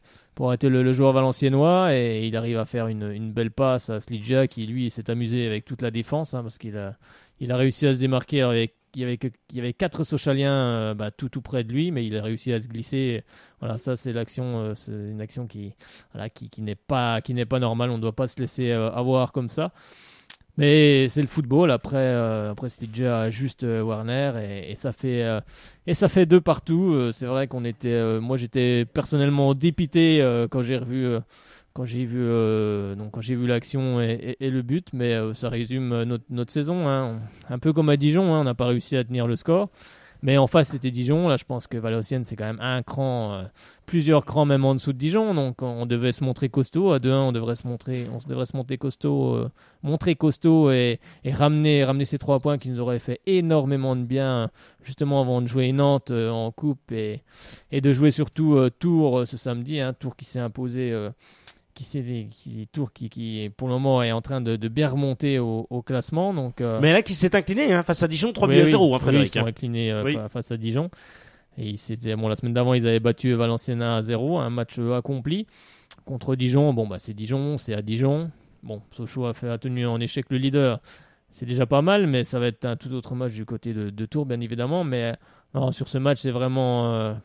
joueur valenciennois, et il arrive à faire une belle passe à Slidja qui lui s'est amusé avec toute la défense, parce qu'il a réussi à se démarquer. Il y avait 4 Sochaliens tout près de lui, mais il a réussi à se glisser. Voilà, ça c'est l'action, c'est une action qui n'est pas normale. On ne doit pas se laisser avoir comme ça. Mais c'est le football. Après c'était déjà juste Werner et ça fait 2 partout. C'est vrai qu'on était, moi j'étais personnellement dépité quand j'ai vu l'action et le but, mais ça résume notre saison, un peu comme à Dijon, on n'a pas réussi à tenir le score, mais en face c'était Dijon. Là je pense que Valenciennes c'est quand même un cran, plusieurs crans même en dessous de Dijon, donc on devait se montrer costaud. À 2-1 on devrait se montrer costaud, et ramener ces 3 points qui nous auraient fait énormément de bien justement avant de jouer Nantes en coupe et de jouer surtout Tours ce samedi, Tours qui s'est imposé, Tours qui pour le moment est en train de bien remonter au classement, donc mais là qui s'est incliné face à Dijon 3-0, Frédéric. Ils sont inclinés face à Dijon, et la semaine d'avant ils avaient battu Valenciennes 1-0, un match accompli contre Dijon. C'est Dijon, c'est à Dijon. Sochaux a tenu en échec le leader, c'est déjà pas mal, mais ça va être un tout autre match du côté de Tours, bien évidemment. Mais non, sur ce match c'est vraiment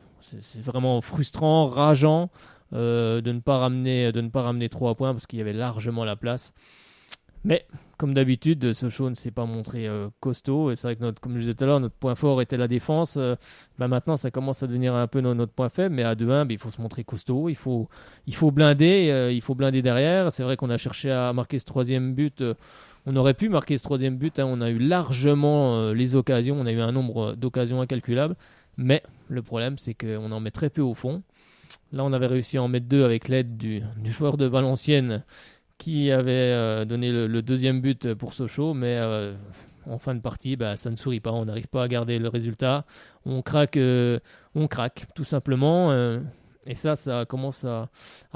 frustrant, rageant, de ne pas ramener 3 points, parce qu'il y avait largement la place. Mais comme d'habitude, Sochaux ne s'est pas montré costaud, et c'est vrai que comme je disais tout à l'heure, notre point fort était la défense. Maintenant ça commence à devenir un peu notre point faible, mais à 2-1 il faut se montrer costaud, il faut blinder derrière. C'est vrai qu'on a cherché à marquer ce 3e but, on aurait pu marquer ce 3e but, on a eu largement les occasions, on a eu un nombre d'occasions incalculable, mais le problème c'est qu'on en met très peu au fond. Là on avait réussi à en mettre 2 avec l'aide du joueur de Valenciennes qui avait donné le 2e but pour Sochaux, mais en fin de partie, ça ne sourit pas, on n'arrive pas à garder le résultat, on craque tout simplement, et ça commence à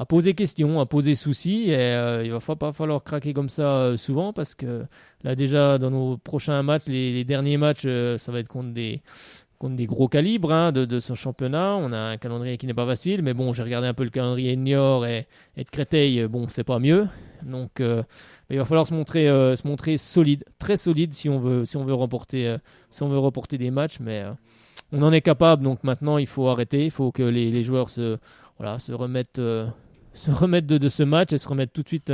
poser question, à poser souci, et il va pas falloir craquer comme ça souvent, parce que là déjà dans nos prochains matchs, les derniers matchs, ça va être contre des gros calibres de ce championnat. On a un calendrier qui n'est pas facile, mais j'ai regardé un peu le calendrier de Niort et de Créteil, c'est pas mieux. Donc il va falloir se montrer solide, très solide, si on veut remporter des matchs, mais on en est capable. Donc maintenant il faut arrêter, il faut que les joueurs se remettent de ce match et se remettent tout de suite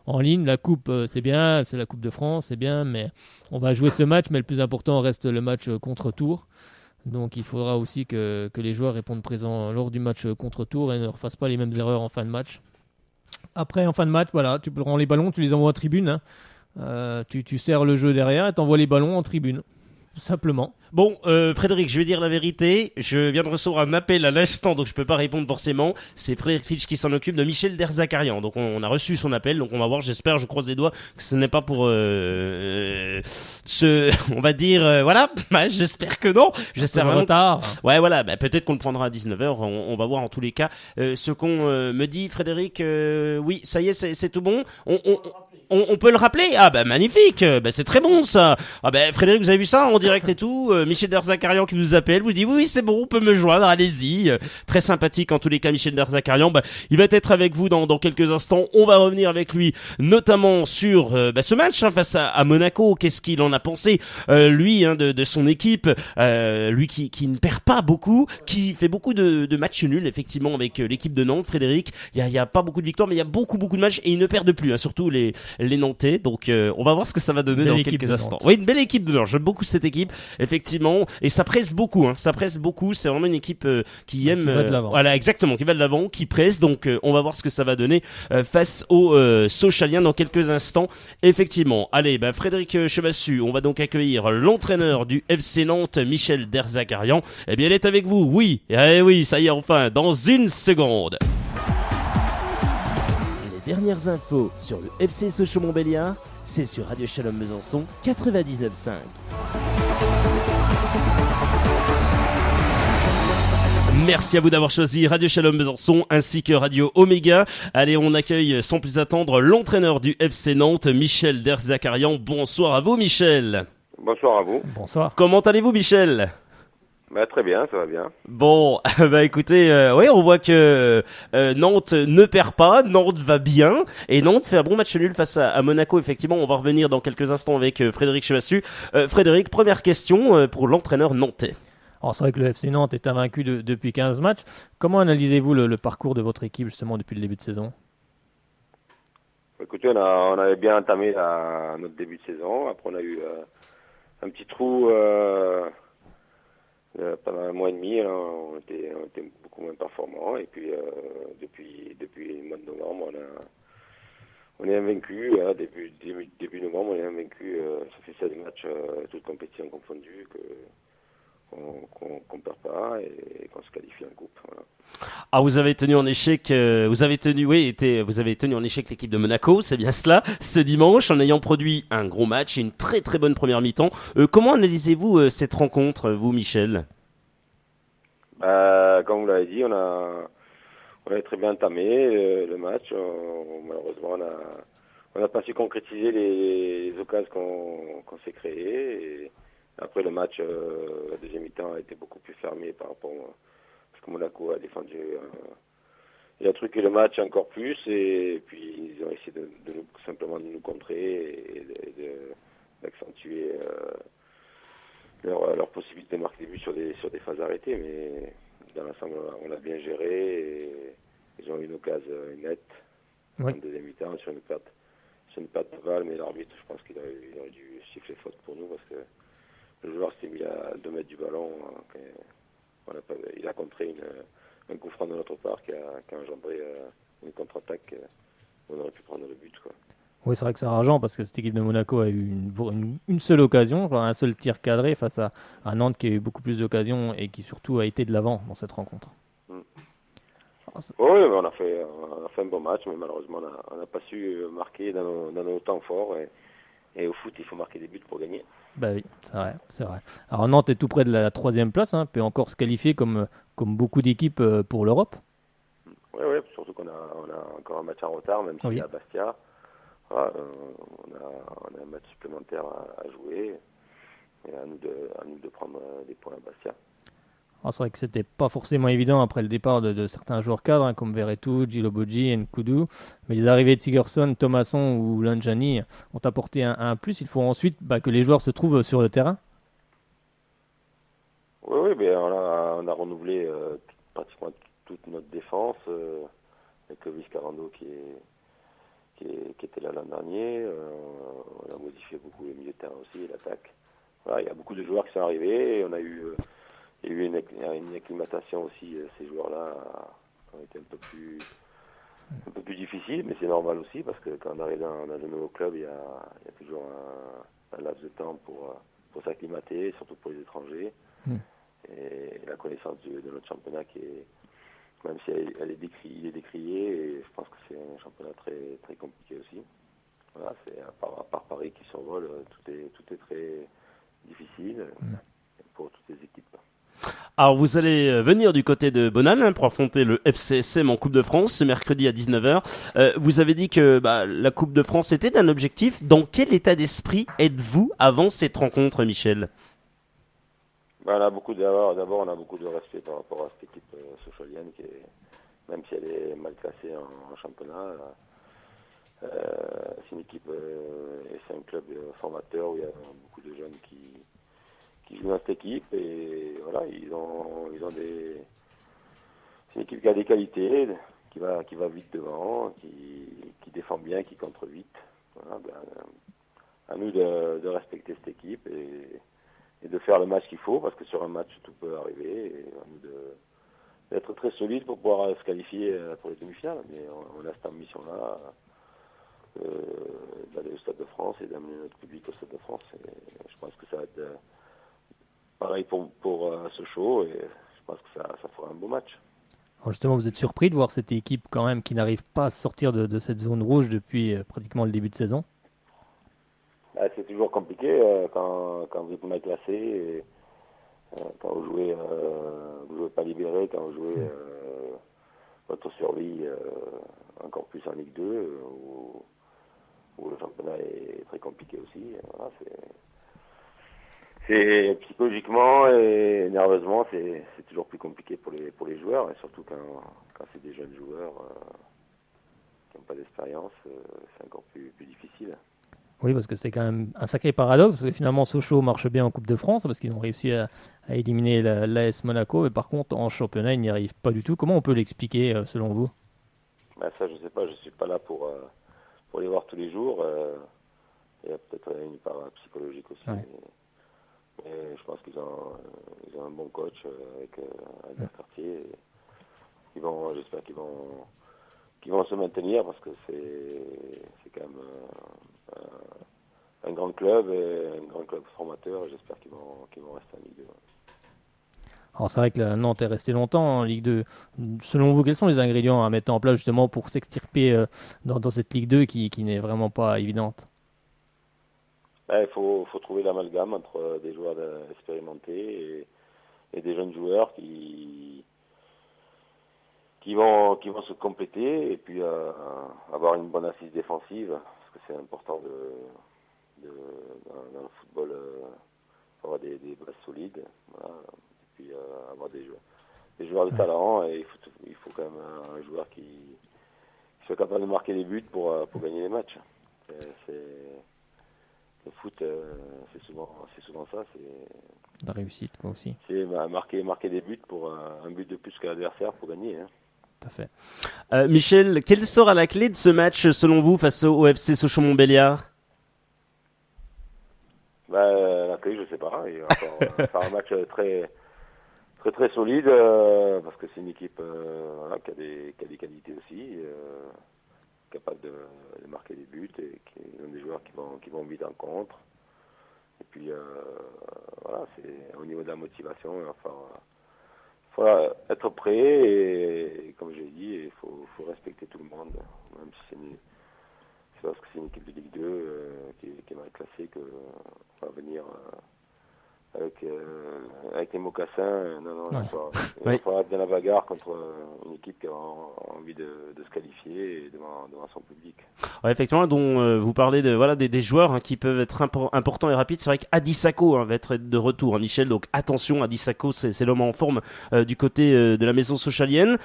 en ligne. La coupe, c'est bien, c'est la Coupe de France, c'est bien, mais on va jouer ce match, mais le plus important reste le match contre Tours. Donc il faudra aussi que les joueurs répondent présents lors du match contre Tours et ne refassent pas les mêmes erreurs en fin de match. Après, en fin de match, voilà, tu prends les ballons, tu les envoies en tribune. Hein. Tu serres le jeu derrière et t'envoies les ballons en tribune. Tout simplement. Bon, Frédéric, je vais dire la vérité. Je viens de recevoir un appel à l'instant, donc je peux pas répondre forcément. C'est Frédéric Fitch qui s'en occupe de Michel Derzakarian. Donc on a reçu son appel, donc on va voir. J'espère, je croise les doigts, que ce n'est pas pour on va dire, voilà. Bah, j'espère que non. J'espère En vraiment. retard. Ouais, voilà. Bah, peut-être qu'on le prendra à 19h. On va voir en tous les cas. Ce qu'on me dit, Frédéric. Oui, ça y est, c'est tout bon. On peut le rappeler. Ah bah magnifique, bah c'est très bon ça. Ah bah Frédéric, vous avez vu ça en direct et tout. Michel Derzakarian qui nous appelle, vous dit oui c'est bon, on peut me joindre, allez-y. Très sympathique en tous les cas Michel Derzakarian. Bah il va être avec vous dans quelques instants. On va revenir avec lui notamment sur ce match face à Monaco. Qu'est-ce qu'il en a pensé lui de son équipe, lui qui ne perd pas beaucoup, qui fait beaucoup de matchs nuls effectivement avec l'équipe de Nantes. Frédéric, il y a pas beaucoup de victoires mais il y a beaucoup de matchs et ils ne perdent plus, hein, surtout les Nantais. Donc on va voir ce que ça va donner dans quelques instants. Oui, une belle équipe de Nantes. J'aime beaucoup cette équipe, effectivement, et ça presse beaucoup. Hein. Ça presse beaucoup. C'est vraiment une équipe qui aime. Qui va de l'avant. Voilà, exactement, qui va de l'avant, qui presse. Donc on va voir ce que ça va donner face aux Sochaliens dans quelques instants. Effectivement. Allez, Frédéric Chevassu, on va donc accueillir l'entraîneur du FC Nantes, Michel Derzakarian. Eh bien, il est avec vous. Oui, oui, ça y est, enfin, dans une seconde. Dernières infos sur le FC Sochaux-Montbéliard, c'est sur Radio Shalom Besançon 99.5. Merci à vous d'avoir choisi Radio Shalom Besançon ainsi que Radio Oméga. Allez, on accueille sans plus attendre l'entraîneur du FC Nantes, Michel Derzakarian. Bonsoir à vous Michel. Bonsoir à vous. Bonsoir. Comment allez-vous Michel ? Très bien, ça va bien. Bon, écoutez, oui, on voit que Nantes ne perd pas, Nantes va bien, et Nantes fait un bon match nul face à Monaco. Effectivement, on va revenir dans quelques instants avec Frédéric Chevassu. Frédéric, première question pour l'entraîneur nantais. Alors c'est vrai que le FC Nantes est invaincu depuis 15 matchs. Comment analysez-vous le parcours de votre équipe justement depuis le début de saison ? Écoutez, on avait bien entamé notre début de saison. Après, on a eu un petit trou pendant un mois et demi. Hein, on était beaucoup moins performants. Et puis, depuis le mois de novembre, on est invaincu. Début novembre, on est invaincu. Ça fait 16 matchs, toutes compétitions confondues, qu'on perd pas et qu'on se qualifie en coupe. Voilà. Ah, vous avez tenu en échec, vous avez tenu en échec l'équipe de Monaco, c'est bien cela, ce dimanche, en ayant produit un gros match et une très très bonne première mi-temps. Comment analysez-vous cette rencontre, vous, Michel ? Comme vous l'avez dit, on a très bien entamé le match. Malheureusement, on n'a pas su concrétiser les occasions qu'on s'est créées. Et après le match, la deuxième mi-temps a été beaucoup plus fermée par rapport parce que Monaco a défendu. Il a truqué le match encore plus et puis ils ont essayé simplement de nous contrer et d'accentuer leur possibilité de marquer des buts sur des phases arrêtées. Mais dans l'ensemble, on a bien géré et ils ont eu une occasion nette en deuxième mi-temps sur une patte de Val, mais l'arbitre, je pense qu'il aurait dû siffler faute pour nous parce que le joueur s'est mis à 2 mètres du ballon. Il a contré un coup franc de notre part qui a engendré une contre-attaque. On aurait pu prendre le but, quoi. Oui, c'est vrai que c'est rageant parce que cette équipe de Monaco a eu une seule occasion, un seul tir cadré face à Nantes qui a eu beaucoup plus d'occasions et qui surtout a été de l'avant dans cette rencontre. Oui, on a fait un bon match, mais malheureusement on n'a pas su marquer dans nos temps forts. Et au foot, il faut marquer des buts pour gagner. Oui, c'est vrai. Alors Nantes est tout près de la 3e place, peut encore se qualifier comme beaucoup d'équipes pour l'Europe. Oui, surtout qu'on a encore un match en retard, même si à Bastia. Voilà, on a un match supplémentaire à jouer et à nous de prendre des points à Bastia. Alors, c'est vrai que c'était pas forcément évident après le départ de certains joueurs cadres comme Verretou, Djiloboji, Nkoudou, mais les arrivées de Tigerson, Thomasson ou Lanjani ont apporté un plus. Il faut ensuite que les joueurs se trouvent sur le terrain. Oui, on a renouvelé pratiquement toute notre défense avec Viscarando qui était là l'an dernier. On a modifié beaucoup le milieu de terrain aussi et l'attaque. Voilà, il y a beaucoup de joueurs qui sont arrivés et il y a eu une acclimatation aussi. Ces joueurs-là ont été un peu plus un peu plus difficile, mais c'est normal aussi parce que quand on arrive dans un nouveau club, il y a toujours un laps de temps pour s'acclimater, surtout pour les étrangers. Et la connaissance de notre championnat qui est, même si elle est décriée, et je pense que c'est un championnat très, très compliqué aussi. Voilà, c'est à part Paris qui survole, tout est très difficile pour toutes les équipes. Alors vous allez venir du côté de Bonal pour affronter le FCSM en Coupe de France ce mercredi à 19h. Vous avez dit que la Coupe de France était un objectif. Dans quel état d'esprit êtes-vous avant cette rencontre, Michel ? On a beaucoup d'abord on a beaucoup de respect par rapport à cette équipe sochalienne qui est, même si elle est mal classée en championnat, c'est une équipe et c'est un club formateur où il y a beaucoup de jeunes qui jouent dans cette équipe et voilà, ils ont c'est une équipe qui a des qualités, qui va vite devant, qui défend bien, qui contre vite. Voilà, à nous de respecter cette équipe et de faire le match qu'il faut, parce que sur un match tout peut arriver, et à nous d'être très solide pour pouvoir se qualifier pour les demi-finales. Mais on a cette ambition-là d'aller au Stade de France et d'amener notre public au Stade de France. Et je pense que ça va être pareil pour Sochaux, et je pense que ça fera un beau match. Alors justement, vous êtes surpris de voir cette équipe quand même qui n'arrive pas à sortir de cette zone rouge depuis pratiquement le début de saison? C'est toujours compliqué quand vous êtes mal classé, et, quand vous jouez pas libéré, quand vous jouez votre survie encore plus en Ligue 2, où le championnat est très compliqué aussi. Voilà, c'est psychologiquement et nerveusement, c'est toujours plus compliqué pour les joueurs, et surtout quand c'est des jeunes joueurs qui n'ont pas d'expérience, c'est encore plus difficile. Oui, parce que c'est quand même un sacré paradoxe, parce que finalement Sochaux marche bien en Coupe de France, parce qu'ils ont réussi à éliminer l'AS Monaco, mais par contre en championnat ils n'y arrivent pas du tout. Comment on peut l'expliquer selon vous? Ça je sais pas, je suis pas là pour les voir tous les jours. Il y a peut-être une part psychologique aussi. Ouais. Mais je pense qu'ils ont un bon coach avec Albert Cartier. J'espère qu'ils vont se maintenir, parce que c'est quand même un grand club et un grand club formateur. J'espère qu'ils vont rester en Ligue 2. Alors c'est vrai que la Nantes est restée longtemps en Ligue 2. Selon vous, quels sont les ingrédients à mettre en place justement pour s'extirper dans cette Ligue 2 qui n'est vraiment pas évidente? Il faut trouver l'amalgame entre des joueurs expérimentés et des jeunes joueurs qui vont se compléter, et puis avoir une bonne assise défensive, parce que c'est important dans le football, avoir des bases solides, voilà. Et puis avoir des joueurs de talent, et il faut quand même un joueur qui soit capable de marquer des buts pour gagner les matchs. Le foot, c'est souvent ça, c'est La réussite quoi aussi. C'est marquer des buts pour un but de plus que l'adversaire pour gagner. Tout à fait. Michel, quelle sera la clé de ce match selon vous face au FC Sochaux-Montbéliard? La clé, je sais pas. Il va faire un match très très très solide, parce que c'est une équipe qui a des qualités aussi, capable de marquer des buts, et qui ont des joueurs qui vont vite en contre. Et puis voilà, c'est au niveau de la motivation, il faut être prêt, et comme j'ai dit, il faut respecter tout le monde, même si c'est parce que c'est une équipe de Ligue 2 qui est mal classée, que on va venir avec les mocassins. Non, il va falloir être dans la bagarre contre une équipe qui a envie de se qualifier et devant son public. Ouais, effectivement, dont vous parlez des joueurs qui peuvent être importants et rapides. C'est vrai qu'Adisako va être de retour, Michel, donc attention, Adisako, c'est l'homme en forme du côté de la maison sochalienne.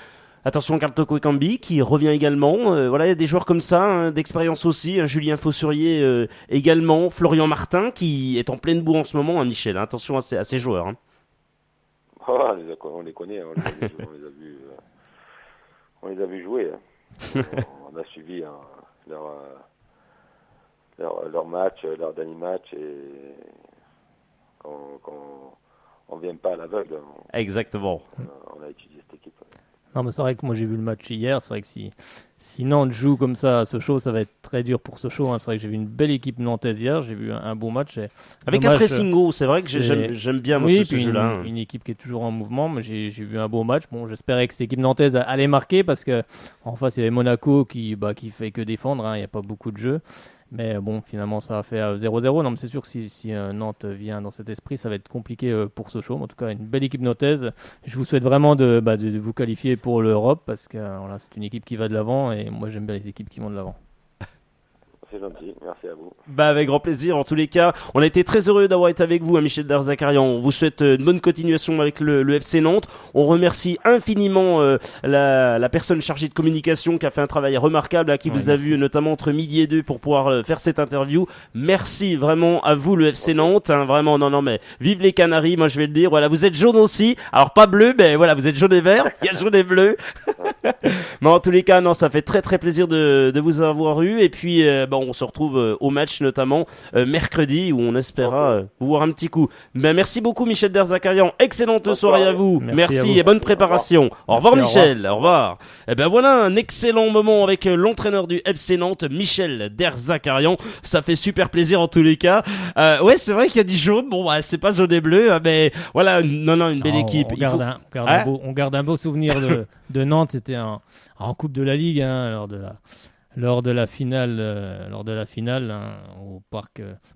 Attention, Carl Toko Ekambi qui revient également. Il y a des joueurs comme ça, d'expérience aussi. Julien Faussurier également. Florian Martin qui est en pleine bourre en ce moment, Michel. Attention à ces joueurs. On les connaît, on les a vus jouer. On a suivi leur match, leur dernier match, et on vient pas à l'aveugle. Exactement. On a étudié cette équipe. Non, mais c'est vrai que moi j'ai vu le match hier. C'est vrai que si si Nantes joue comme ça à Sochaux, ça va être très dur pour Sochaux. Hein. C'est vrai que j'ai vu une belle équipe nantaise hier, j'ai vu un beau match. Avec dommage, un pressing haut, c'est vrai que j'aime bien moi, oui, ce puis jeu-là. une équipe qui est toujours en mouvement. Mais j'ai vu un beau match. Bon, j'espérais que cette équipe nantaise allait marquer parce que en face il y avait Monaco qui fait que défendre. Hein. Il n'y a pas beaucoup de jeu. Mais bon, finalement, ça a fait 0-0. Non, mais c'est sûr que si Nantes vient dans cet esprit, ça va être compliqué pour Sochaux. En tout cas, une belle équipe nantaise. Je vous souhaite vraiment de vous qualifier pour l'Europe parce que voilà, c'est une équipe qui va de l'avant et moi, j'aime bien les équipes qui vont de l'avant. C'est gentil, merci à vous. Bah avec grand plaisir en tous les cas. On a été très heureux d'avoir été avec vous, Michel Derzakarian. On vous souhaite une bonne continuation avec le FC Nantes. On remercie infiniment la personne chargée de communication qui a fait un travail remarquable, à qui vous a vu notamment entre midi et 2 pour pouvoir faire cette interview. Merci vraiment à vous le FC Nantes. Hein, vraiment, non mais vive les Canaries, moi je vais le dire. Voilà, vous êtes jaune aussi. Alors pas bleu, mais voilà, vous êtes jaune et vert. Il y a jaune et bleu. Mais en tous les cas, non, ça fait très très plaisir de vous avoir eu. Et puis on se retrouve au match notamment mercredi où on espérera vous voir un petit coup. Ben, merci beaucoup Michel Derzakarian, excellente soirée à vous. Merci et bonne préparation. Au revoir Michel, au revoir. Et ben voilà un excellent moment avec l'entraîneur du FC Nantes, Michel Derzakarian. Ça fait super plaisir en tous les cas. Ouais, c'est vrai qu'il y a du jaune. Bon, bah, c'est pas jaune et bleu, mais voilà, une belle équipe. On garde un beau souvenir de Nantes. C'était en Coupe de la Ligue, hein, lors de la finale hein,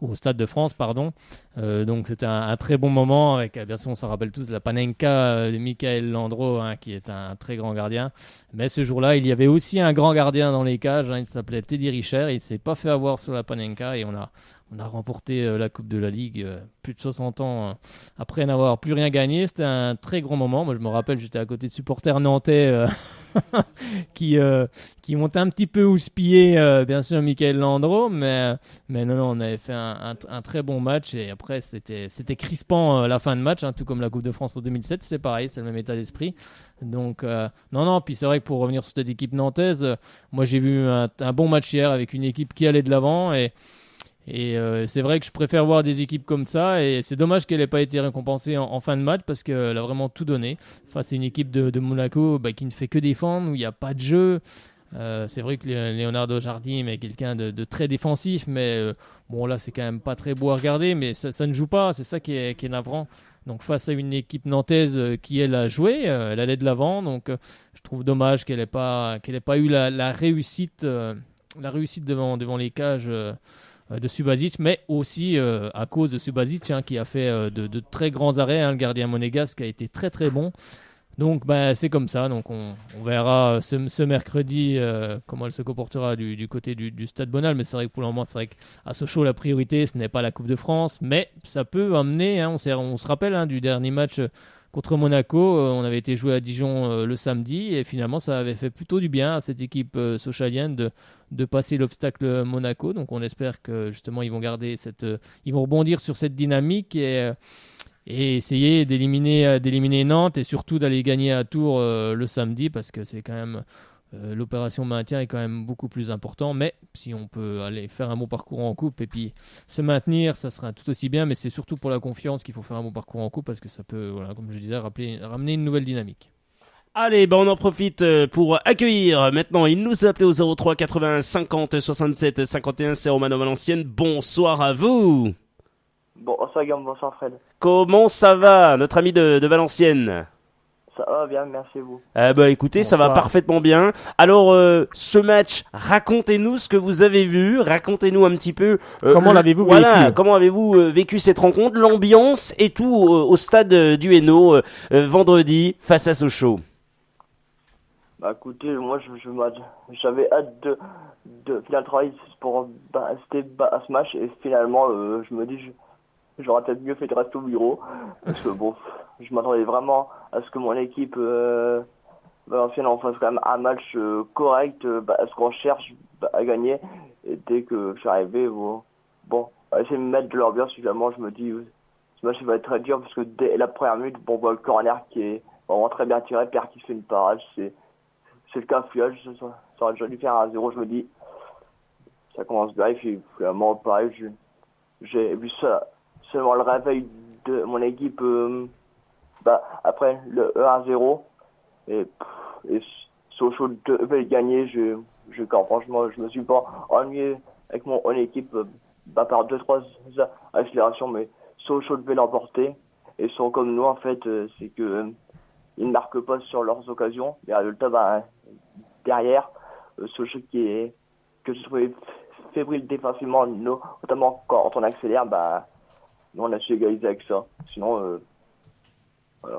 au Stade de France, pardon. Donc c'était un très bon moment avec, bien sûr, on s'en rappelle tous, la panenka de Michael Landreau, hein, qui est un très grand gardien. Mais ce jour-là, il y avait aussi un grand gardien dans les cages, hein, il s'appelait Teddy Richer. Il s'est pas fait avoir sur la panenka et on a remporté la Coupe de la Ligue plus de 60 ans après n'avoir plus rien gagné. C'était un très grand moment. Moi, je me rappelle, j'étais à côté de supporters nantais qui m'ont un petit peu houspillé, bien sûr, Michael Landreau. Mais non, on avait fait un très bon match. Et après, c'était crispant la fin de match, hein, tout comme la Coupe de France en 2007. C'est pareil, c'est le même état d'esprit. Donc, non. Puis c'est vrai que pour revenir sur cette équipe nantaise, moi, j'ai vu un bon match hier avec une équipe qui allait de l'avant. Et c'est vrai que je préfère voir des équipes comme ça et c'est dommage qu'elle n'ait pas été récompensée en fin de match parce qu'elle a vraiment tout donné face à une équipe de Monaco qui ne fait que défendre, où il n'y a pas de jeu. C'est vrai que Leonardo Jardim est quelqu'un de très défensif, mais bon là c'est quand même pas très beau à regarder, mais ça ne joue pas, c'est ça qui est navrant. Donc face à une équipe nantaise qui elle a joué, elle allait de l'avant, donc je trouve dommage qu'elle ait pas eu la réussite devant les cages de Subasic, mais aussi à cause de Subasic, hein, qui a fait de très grands arrêts, hein, le gardien monégasque a été très très bon. Donc c'est comme ça, donc on verra ce mercredi comment elle se comportera du côté du Stade Bonal, mais c'est vrai que pour le moment, c'est vrai qu'à Sochaux la priorité ce n'est pas la Coupe de France, mais ça peut amener, hein, on se rappelle, hein, du dernier match contre Monaco, on avait été joué à Dijon le samedi et finalement ça avait fait plutôt du bien à cette équipe sochalienne de passer l'obstacle Monaco. Donc on espère que justement ils vont rebondir sur cette dynamique et essayer d'éliminer Nantes et surtout d'aller gagner à Tours le samedi, parce que c'est quand même l'opération maintien est quand même beaucoup plus important. Mais si on peut aller faire un bon parcours en coupe et puis se maintenir, ça sera tout aussi bien. Mais c'est surtout pour la confiance qu'il faut faire un bon parcours en coupe, parce que ça peut, voilà, comme je disais, ramener une nouvelle dynamique. Allez, on en profite pour accueillir maintenant. Il nous a appelé au 03 80 50 67 51. C'est Romano Valenciennes. Bonsoir à vous. Bonsoir Guillaume, bonsoir Fred. Comment ça va, notre ami de Valenciennes? Ça va bien, merci vous. Écoutez, Bonsoir. Ça va parfaitement bien. Alors, ce match, racontez-nous ce que vous avez vu. Racontez-nous un petit peu. Comment l'avez-vous vécu? Comment avez-vous vécu cette rencontre, l'ambiance et tout au stade du Hainaut vendredi face à Sochaux? Écoutez, moi j'avais hâte de final travailler pour assister à ce match et finalement je me dis j'aurais peut-être mieux fait de rester au bureau parce que je m'attendais vraiment à ce que mon équipe Valenciennes en fasse quand même un match correct, à ce qu'on cherche à gagner. Et dès que je suis arrivé, à essayer de me mettre de l'ambiance, finalement je me dis ce match va être très dur parce que dès la première minute, le corner qui est vraiment très bien tiré, Pierre qui fait une parade, c'est le cas fuyage, ça aurait déjà dû faire 1-0, je me dis ça commence bien, et puis vraiment pareil, j'ai vu ça, seulement le réveil de mon équipe après le 1-0 et Sochaux devait gagner, franchement, je me suis pas ennuyé avec mon équipe par 2-3 accélérations, mais Sochaux devait l'emporter. Et sont comme nous, en fait, c'est que ils ne marquent pas sur leurs occasions. Mais résultat, derrière, Sochaux que je trouvais fébrile défensivement, notamment quand on accélère, nous on a su égaliser avec ça. Sinon, voilà,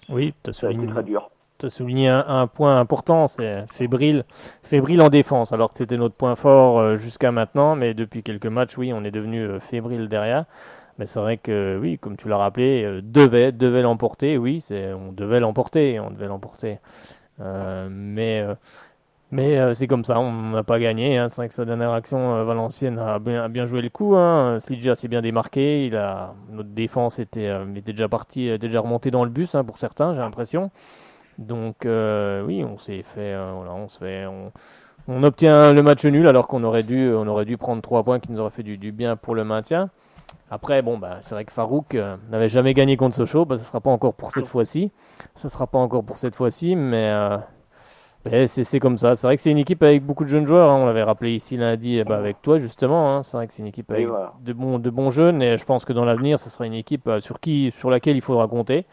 Oui, tu as ça a été souligné, très dur. t'as souligné un point important, c'est fébrile en défense, alors que c'était notre point fort jusqu'à maintenant, mais depuis quelques matchs, oui, on est devenu fébrile derrière. Mais c'est vrai que, oui, comme tu l'as rappelé, devait l'emporter, oui, on devait l'emporter. Mais c'est comme ça, on n'a pas gagné. Hein. C'est vrai que sa dernière action, Valenciennes a bien joué le coup. Hein. Slidja s'est bien démarqué. Notre défense était déjà partie, déjà remontée dans le bus pour certains, j'ai l'impression. Donc oui, on s'est fait, on obtient le match nul alors qu'on aurait dû prendre 3 points qui nous auraient fait du bien pour le maintien. Après, c'est vrai que Farouk n'avait jamais gagné contre Sochaux. Ça ne sera pas encore pour cette fois-ci. Mais c'est comme ça. C'est vrai que c'est une équipe avec beaucoup de jeunes joueurs. Hein. On l'avait rappelé ici lundi avec toi, justement. Hein. C'est vrai que c'est une équipe avec voilà. de bons jeunes. Et je pense que dans l'avenir, ce sera une équipe sur laquelle il faudra compter.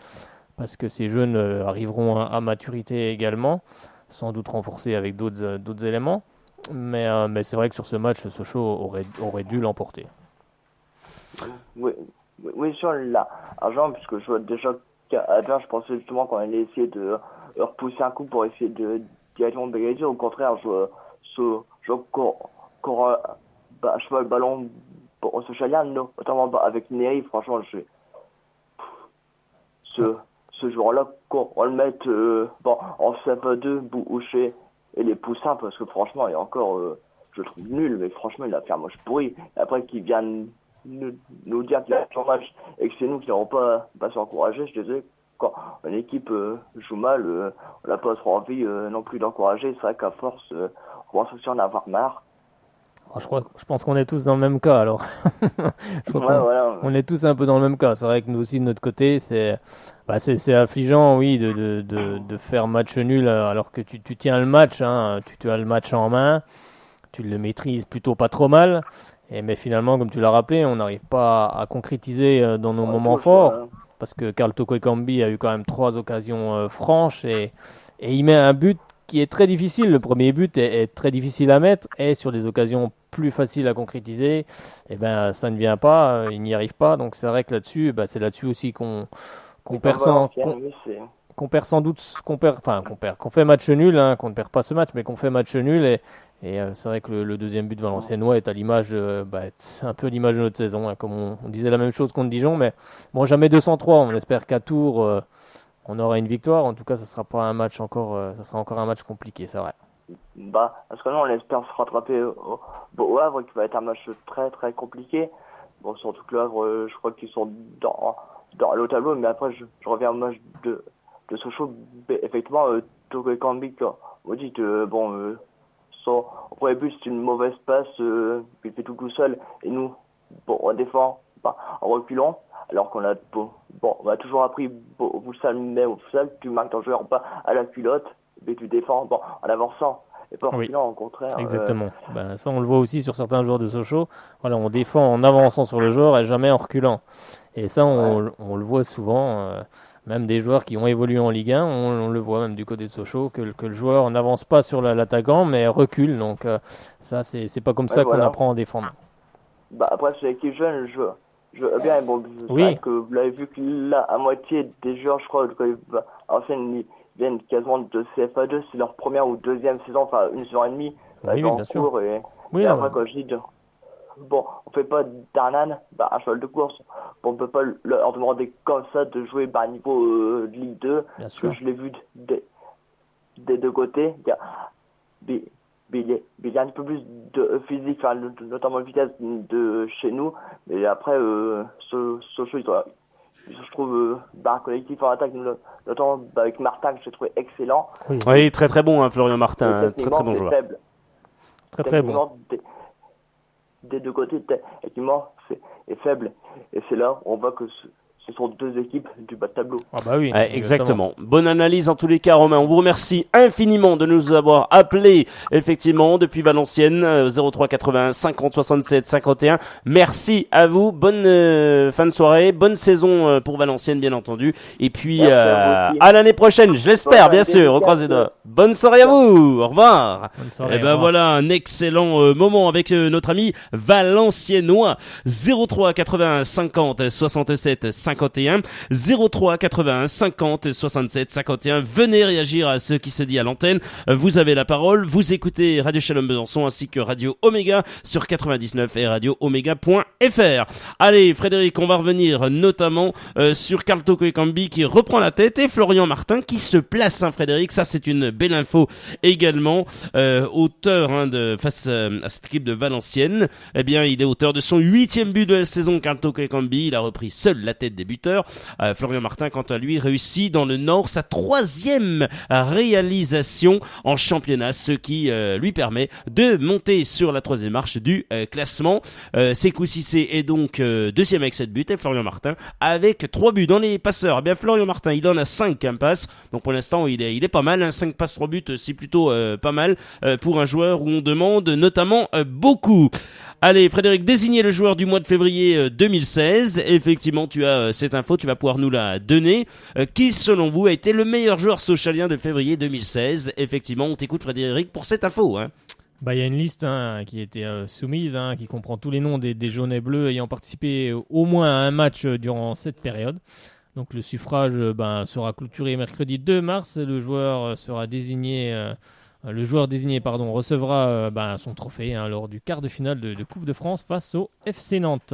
Parce que ces jeunes arriveront à maturité également. Sans doute renforcés avec d'autres éléments. Mais c'est vrai que sur ce match, Sochaux aurait dû l'emporter. Oui, sur l'argent, puisque je vois déjà qu'à bien, je pensais justement qu'on allait essayer de repousser un coup pour essayer de directement d'égaliser. Au contraire, je cours le ballon pour ce Chalien, notamment avec Neri. Franchement, ce joueur-là, on le mette en CF2, Boucher et les Poussins, parce que franchement, il est encore, je le trouve nul, mais franchement, il a fait un match pourri. Et après, qu'il vienne nous dire qu'il a fait un match et que c'est nous qui n'avons pas s'encourager, je disais, quand une équipe joue mal, on n'a pas trop envie non plus d'encourager. C'est vrai qu'à force, on commence aussi à en avoir marre. Je pense qu'on est tous dans le même cas alors. On est tous un peu dans le même cas. C'est vrai que nous aussi de notre côté, c'est affligeant, oui, de faire match nul alors que tu tiens le match, hein, tu as le match en main, tu le maîtrises plutôt pas trop mal. Mais finalement, comme tu l'as rappelé, on n'arrive pas à concrétiser dans nos moments forts parce que Karl Toko Ekambi a eu quand même 3 occasions franches et il met un but qui est très difficile. Le premier but est très difficile à mettre et sur des occasions plus faciles à concrétiser, ça ne vient pas, il n'y arrive pas. Donc c'est vrai que là-dessus, c'est là-dessus aussi qu'on perd sans doute, qu'on fait match nul, hein, qu'on ne perd pas ce match, mais qu'on fait match nul et c'est vrai que le deuxième but valenciennois est à l'image, un peu l'image de notre saison, hein, comme on disait la même chose contre Dijon, mais bon, jamais 203. On espère qu'à Tours on aura une victoire. En tout cas, ça sera pas un match ça sera encore un match compliqué, c'est vrai. Parce que nous, on espère se rattraper au Havre, qui va être un match très très compliqué. Bon, surtout que le Havre, je crois qu'ils sont dans le tableau, mais après, je reviens au match de Sochaux. Effectivement, Toko Ekambi, on dit que son premier but, c'est une mauvaise passe, il fait tout seul, et nous, on défend en reculant. Alors qu'on on a toujours appris au futsal, tu marques ton joueur pas à la culotte, mais tu défends en avançant. Et pas en reculant, au contraire. Exactement. Ça, on le voit aussi sur certains joueurs de Sochaux. Voilà, on défend en avançant sur le joueur et jamais en reculant. Et ça, on le voit souvent. Même des joueurs qui ont évolué en Ligue 1, on le voit même du côté de Sochaux, que le joueur n'avance pas sur l'attaquant, mais recule. Donc ça, c'est pas comme ça qu'on apprend à défendre. Après, c'est l'équipe jeune, je veux bien, oui. Que vous l'avez vu que là, à moitié des joueurs, je crois, ils viennent quasiment de CFA2, c'est leur première ou deuxième saison, enfin une saison et demie, bien sûr. Et après, quand je dis, on fait pas d'Arnan, un cheval de course, on peut pas leur demander comme ça de jouer à niveau de Ligue 2, parce que je l'ai vu des deux côtés, il y a un peu plus de physique, notamment de vitesse de chez nous. Mais après, Sochaux, je trouve un collectif en attaque, notamment avec Martin, que j'ai trouvé excellent. Oui, très très bon, hein, Florian Martin, très très bon joueur. Faible. Très bon. Des deux côtés, effectivement, est faible. Et c'est là où on voit que ce sont deux équipes du bas de tableau. Ah bah oui. Exactement. Bonne analyse en tous les cas, Romain. On vous remercie infiniment de nous avoir appelés, effectivement, depuis Valenciennes, 03 81 50 67 51. Merci à vous. Bonne fin de soirée. Bonne saison pour Valenciennes, bien entendu. Et puis, à l'année prochaine, je l'espère, bien sûr. On croise les doigts. Bonne soirée à vous. Au revoir. Bonne soirée, Et ben voilà, un excellent moment avec notre ami valenciennois. 03 81 50 67 51. 03 81 50 67 51. Venez réagir à ce qui se dit à l'antenne. Vous avez la parole. Vous écoutez Radio Shalom Besançon ainsi que Radio Oméga sur 99 et radio-oméga.fr. Allez, Frédéric, on va revenir notamment sur Karl Toko Ekambi qui reprend la tête et Florian Martin qui se place, Frédéric. Ça, c'est une belle info également. Auteur de face à cette équipe de Valenciennes. Eh bien, il est auteur de son 8e but de la saison, Karl Toko Ekambi. Il a repris seul la tête des buteurs. Florian Martin, quant à lui, réussit dans le Nord sa 3e réalisation en championnat, ce qui lui permet de monter sur la 3e marche du classement. Sékou Cissé est donc 2e avec 7 buts et Florian Martin avec 3 buts. Dans les passeurs, eh bien Florian Martin, il en a 5 passes. Donc pour l'instant, il est pas mal. 5 passes, 3 buts, c'est plutôt pas mal pour un joueur où on demande notamment beaucoup. Allez, Frédéric, désignez le joueur du mois de février 2016. Effectivement, tu as cette info, tu vas pouvoir nous la donner. Qui, selon vous, a été le meilleur joueur socialien de février 2016 ? Effectivement, on t'écoute, Frédéric, pour cette info. Bah, il y a une liste qui a été soumise, qui comprend tous les noms des jaunes et bleus ayant participé au moins à un match durant cette période. Donc le suffrage sera clôturé mercredi 2 mars. Le joueur sera désigné... Le joueur désigné recevra son trophée lors du quart de finale de Coupe de France face au FC Nantes.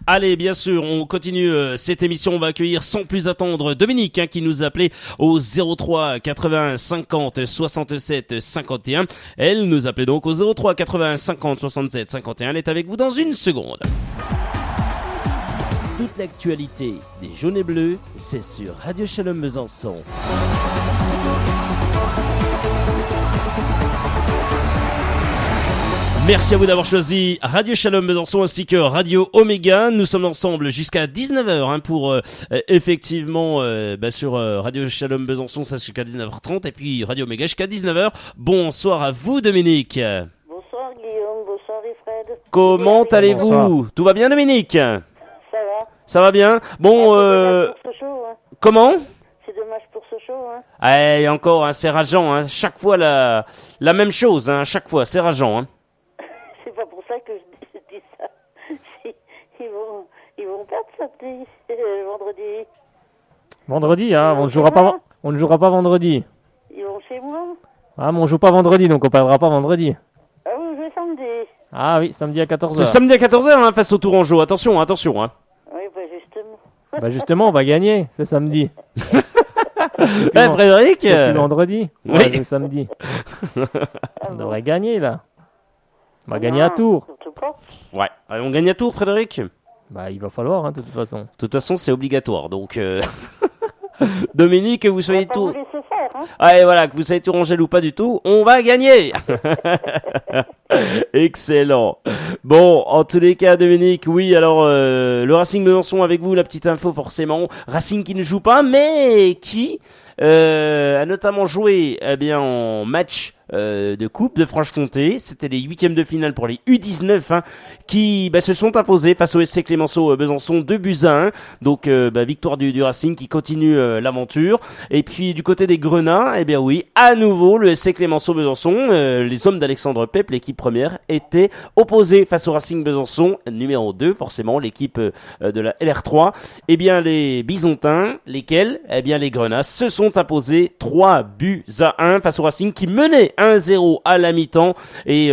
Allez, bien sûr, on continue cette émission. On va accueillir sans plus attendre Dominique qui nous appelait au 03 81 50 67 51. Elle nous appelait donc au 03 81 50 67 51. Elle est avec vous dans une seconde. Toute l'actualité des jaunes et bleus, c'est sur Radio Shalom Besançon. Merci à vous d'avoir choisi Radio Shalom Besançon ainsi que Radio Oméga. Nous sommes ensemble jusqu'à 19h pour effectivement sur Radio Shalom Besançon, ça jusqu'à 19h30 et puis Radio Oméga jusqu'à 19h. Bonsoir à vous Dominique. Bonsoir Guillaume, bonsoir Fred. Comment allez-vous ? Bonsoir. Tout va bien Dominique ? Ça va. Ça va bien ? Bon, C'est dommage pour ce show, comment ? C'est dommage pour ce show, Et encore, c'est rageant, chaque fois la même chose, chaque fois, c'est rageant, C'est pas pour ça que je dis ça. Ils vont perdre samedi, vendredi. Vendredi, on ne jouera pas vendredi. Ils vont chez moi. Ah, mais on joue pas vendredi, donc on perdra pas vendredi. Ah oui, je vais samedi. Ah oui, samedi à 14h. C'est samedi à 14h face au Tourangeau, attention. Oui, justement. Bah justement, on va gagner, c'est samedi. Frédéric Depuis vendredi, Oui. le samedi. On devrait gagner, là. On va Non, gagner à Tours. Surtout pas. Ouais, allez, on gagne à Tours Frédéric ? Bah, il va falloir, de toute façon. De toute façon, c'est obligatoire, donc... Dominique, que vous On soyez va pas tout... vous laisser faire, Allez, voilà, que vous soyez Tourangelle ou pas du tout, on va gagner. Excellent. Bon, en tous les cas, Dominique, oui, alors le Racing Besançon avec vous, la petite info forcément. Racing qui ne joue pas, mais qui a notamment joué en match de Coupe de Franche-Comté. C'était les 8e de finale pour les U19 qui se sont imposés face au SC Clémenceau Besançon 2-1. Donc victoire du Racing qui continue l'aventure. Et puis du côté des Grenats, à nouveau le SC Clémenceau Besançon, les hommes d'Alexandre Pep, l'équipe première, étaient opposés face au Racing Besançon numéro 2, forcément l'équipe de la LR3. Les Bisontins, lesquels les Grenats se sont imposés 3-1 face au Racing qui menait 1-0 à la mi-temps et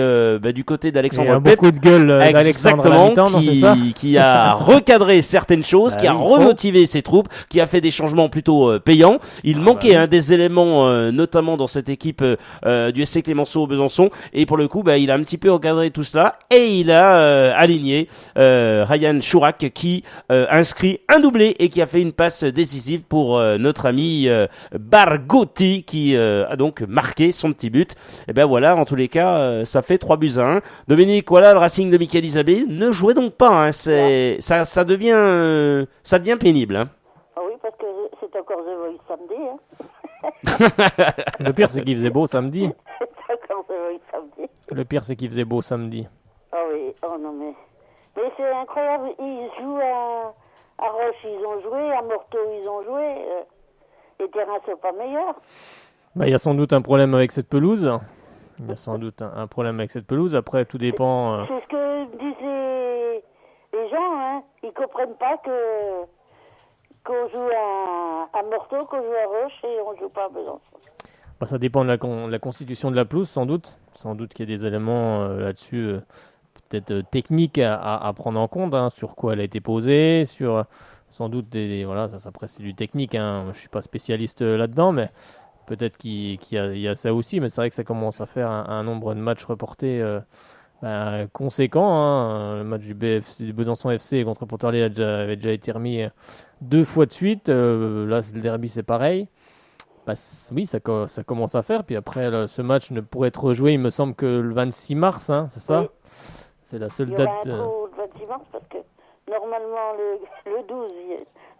du côté d'Alexandre Pep, beaucoup de gueule d'Alexandre à la mi-temps, non, c'est ça qui a recadré certaines choses, qui a remotivé ses troupes, qui a fait des changements plutôt payants. Il manquait des éléments notamment dans cette équipe du SC Clémenceau Besançon et pour le coup il a un petit peu recadré tout cela et il a aligné Ryan Chourak qui inscrit un doublé et qui a fait une passe décisive pour notre ami Bargotti qui a donc marqué son petit but. Et ben voilà, en tous les cas, ça fait 3-1. Dominique, voilà, le Racing de Michael Isabé ne jouait donc pas. Hein, ça devient pénible. Hein. Ah oui, parce que c'est encore The Voice samedi. Hein. Le pire, c'est qu'il faisait beau samedi. C'est encore The Voice samedi. Le pire, c'est qu'il faisait beau samedi. Ah oui, oh non mais... Mais c'est incroyable, ils jouent à Roche, ils ont joué, à Morteau, ils ont joué. Les terrains sont pas meilleurs. Bah, il y a sans doute un problème avec cette pelouse. Il y a sans doute un problème avec cette pelouse. Après, tout dépend... C'est ce que disent les gens, hein. Ils comprennent pas qu'on joue à Morteau, qu'on joue à Roche et on joue pas à Besançon. Bah, ça dépend de la constitution de la pelouse, sans doute. Sans doute qu'il y a des éléments là-dessus, peut-être techniques à prendre en compte, hein, sur quoi elle a été posée, sur sans doute voilà, ça après c'est du technique, hein. Je suis pas spécialiste là-dedans, mais peut-être qu'il y a ça aussi. Mais c'est vrai que ça commence à faire un nombre de matchs reportés conséquent. Hein. Le match du Besançon FC contre Pontarlier avait déjà été remis 2 fois de suite. Là, le derby, c'est pareil. Bah, oui, ça commence à faire. Puis après, ce match ne pourrait être rejoué, il me semble, que le 26 mars, hein, c'est ça? Oui. C'est la seule il y aura date. un trou le 26 mars parce que normalement, le 12,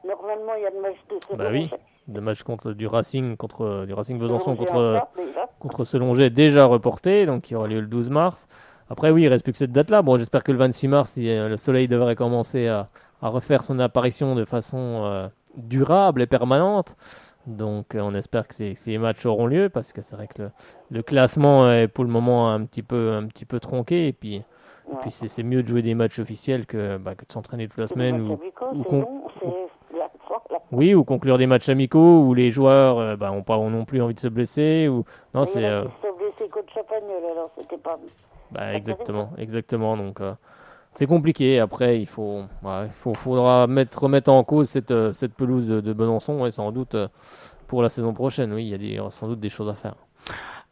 normalement, il y a le match de Selonget. Bah oui, le match du Racing Besançon Selonget contre Selonget déjà reporté, donc il aura lieu le 12 mars. Après, oui, il ne reste plus que cette date-là. Bon, j'espère que le 26 mars, le soleil devrait commencer à refaire son apparition de façon durable et permanente. Donc on espère que ces matchs auront lieu, parce que c'est vrai que le classement est pour le moment un petit peu tronqué, et puis c'est mieux de jouer des matchs officiels que de s'entraîner toute la semaine ou conclure des matchs amicaux où les joueurs ont pas non plus envie de se blesser ou non. Il y en a qui se sont blessés contre Champagnol, alors c'était pas exactement, donc c'est compliqué. Après il faudra remettre en cause cette pelouse de Besançon, et sans doute pour la saison prochaine. Oui, il y a sans doute des choses à faire.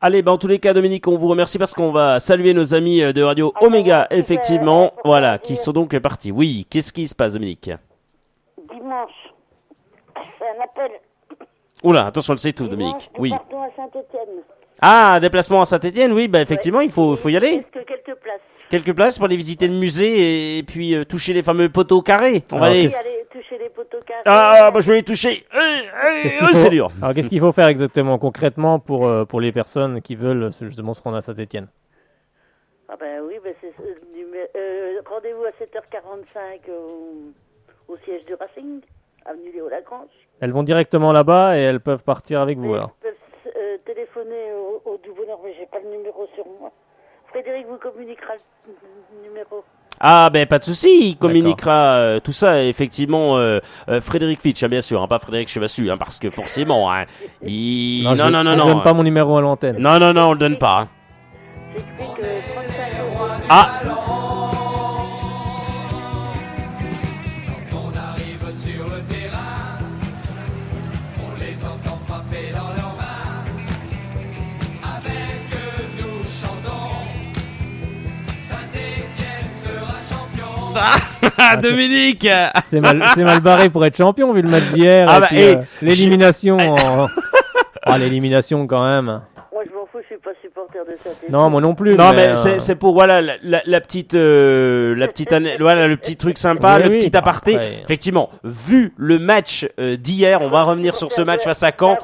Allez, en tous les cas, Dominique, on vous remercie parce qu'on va saluer nos amis de Radio Oméga, effectivement, voilà, qui sont donc partis. Oui, qu'est-ce qui se passe, Dominique? Dimanche, c'est un appel. Oula, attention, le sait tout, Dominique. Nous Oui. partons à Saint-Étienne. Ah, déplacement à Saint-Étienne, oui, effectivement, il faut y aller. Est-ce que quelques places? Quelques places pour aller visiter le musée et puis toucher les fameux poteaux carrés. On va aller toucher les poteaux carrés. je vais les toucher. C'est dur. Alors, qu'est-ce qu'il faut faire exactement, concrètement, pour les personnes qui veulent justement se rendre à Saint-Étienne? Ah ben oui, c'est rendez-vous à 7h45 au siège du Racing, avenue Léo Lagrange. Elles vont directement là-bas et elles peuvent partir avec vous, alors? Elles peuvent téléphoner au doubleur, mais j'ai pas le numéro sur moi. Frédéric vous communiquera le numéro. Ah pas de souci, il communiquera tout ça, effectivement, Frédéric Fitch, bien sûr, pas Frédéric Chevassu, parce que forcément, non. Je donne pas mon numéro à l'antenne. Non, on le donne pas. J'explique 35 €. Ah. Dominique, c'est mal barré pour être champion vu le match d'hier l'élimination. L'élimination quand même. Moi je m'en fous, je suis pas supporter de Saint-Étienne. Non, moi non plus. Non, mais c'est pour la petite année, voilà, le petit truc sympa, le petit aparté. Après, effectivement, vu le match d'hier, on va revenir sur ce match face à Caen.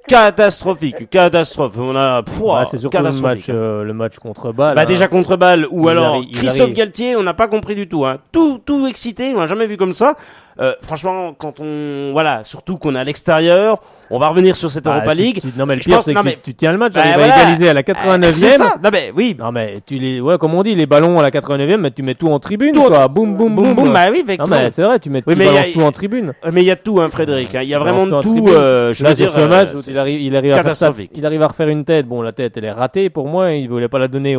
Catastrophique. On a c'est surtout le match contre Bâle. Déjà contre Bâle, ou alors Christophe Galtier, on n'a pas compris du tout, hein. Tout excité, on n'a jamais vu comme ça. Franchement, surtout qu'on est à l'extérieur, on va revenir sur cette Europa League. Non, mais le pire, c'est que tu tiens le match, tu vas égaliser à la 89e. C'est ça. Oui. Non, mais comme on dit, les ballons à la 89e, mais tu mets tout en tribune, quoi. Boum, boum, boum, boum. Bah oui, effectivement. Non, mais c'est vrai, tu balances tout en tribune. Mais il y a de tout, hein, Frédéric. Il y a vraiment de tout. Je veux dire, ce match, il arrive à faire ça. Il arrive à refaire une tête. Bon, la tête, elle est ratée pour moi. Il voulait pas la donner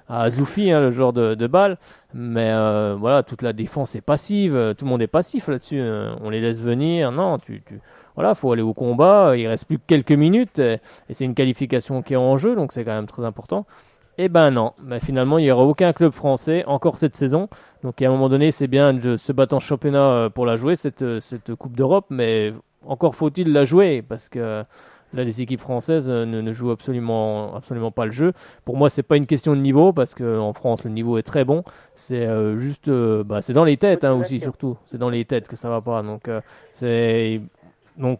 à Zoufi, le joueur de Bâle. Mais toute la défense est passive. Tout le monde est passif là-dessus. On les laisse venir. Non, faut aller au combat. Il reste plus que quelques minutes et c'est une qualification qui est en jeu, donc c'est quand même très important. Et non, finalement il n'y aura aucun club français encore cette saison. Donc à un moment donné, c'est bien de se battre en championnat pour la jouer cette Coupe d'Europe, mais encore faut-il la jouer, parce que Là, les équipes françaises ne jouent absolument pas le jeu. Pour moi, c'est pas une question de niveau parce qu'en France, le niveau est très bon. C'est juste, c'est dans les têtes aussi surtout. C'est dans les têtes que ça va pas. Donc,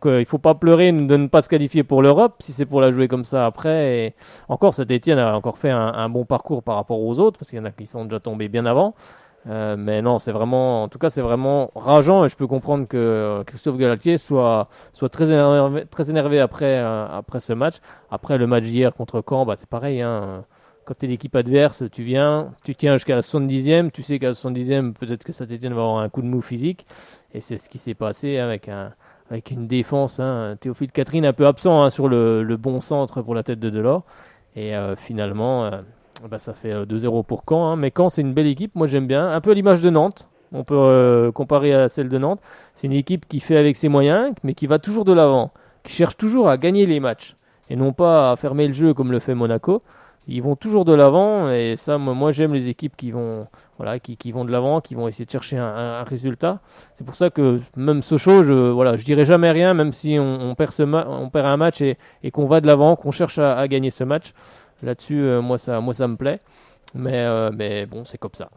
il faut pas pleurer de ne pas se qualifier pour l'Europe si c'est pour la jouer comme ça après. Et encore, Saint-Étienne a encore fait un bon parcours par rapport aux autres parce qu'il y en a qui sont déjà tombés bien avant. Mais non, c'est vraiment rageant et je peux comprendre que Christophe Galtier soit très énervé après ce match. Après le match d'hier contre Caen, c'est pareil. Quand tu es l'équipe adverse, tu tiens jusqu'à la 70e, tu sais qu'à la 70e, peut-être que Saint-Étienne va avoir un coup de mou physique. Et c'est ce qui s'est passé avec une défense. Théophile Catherine un peu absent sur le bon centre pour la tête de Delors. Et finalement... ça fait 2-0 pour Caen, mais Caen c'est une belle équipe, moi j'aime bien, un peu à l'image de Nantes, on peut comparer à celle de Nantes, c'est une équipe qui fait avec ses moyens, mais qui va toujours de l'avant, qui cherche toujours à gagner les matchs, et non pas à fermer le jeu comme le fait Monaco, ils vont toujours de l'avant, et ça moi j'aime les équipes qui vont de l'avant, qui vont essayer de chercher un résultat, c'est pour ça que même Sochaux, je dirais jamais rien, même si on perd un match et qu'on va de l'avant, qu'on cherche à gagner ce match. Là-dessus, moi ça me plaît, mais bon, c'est comme ça.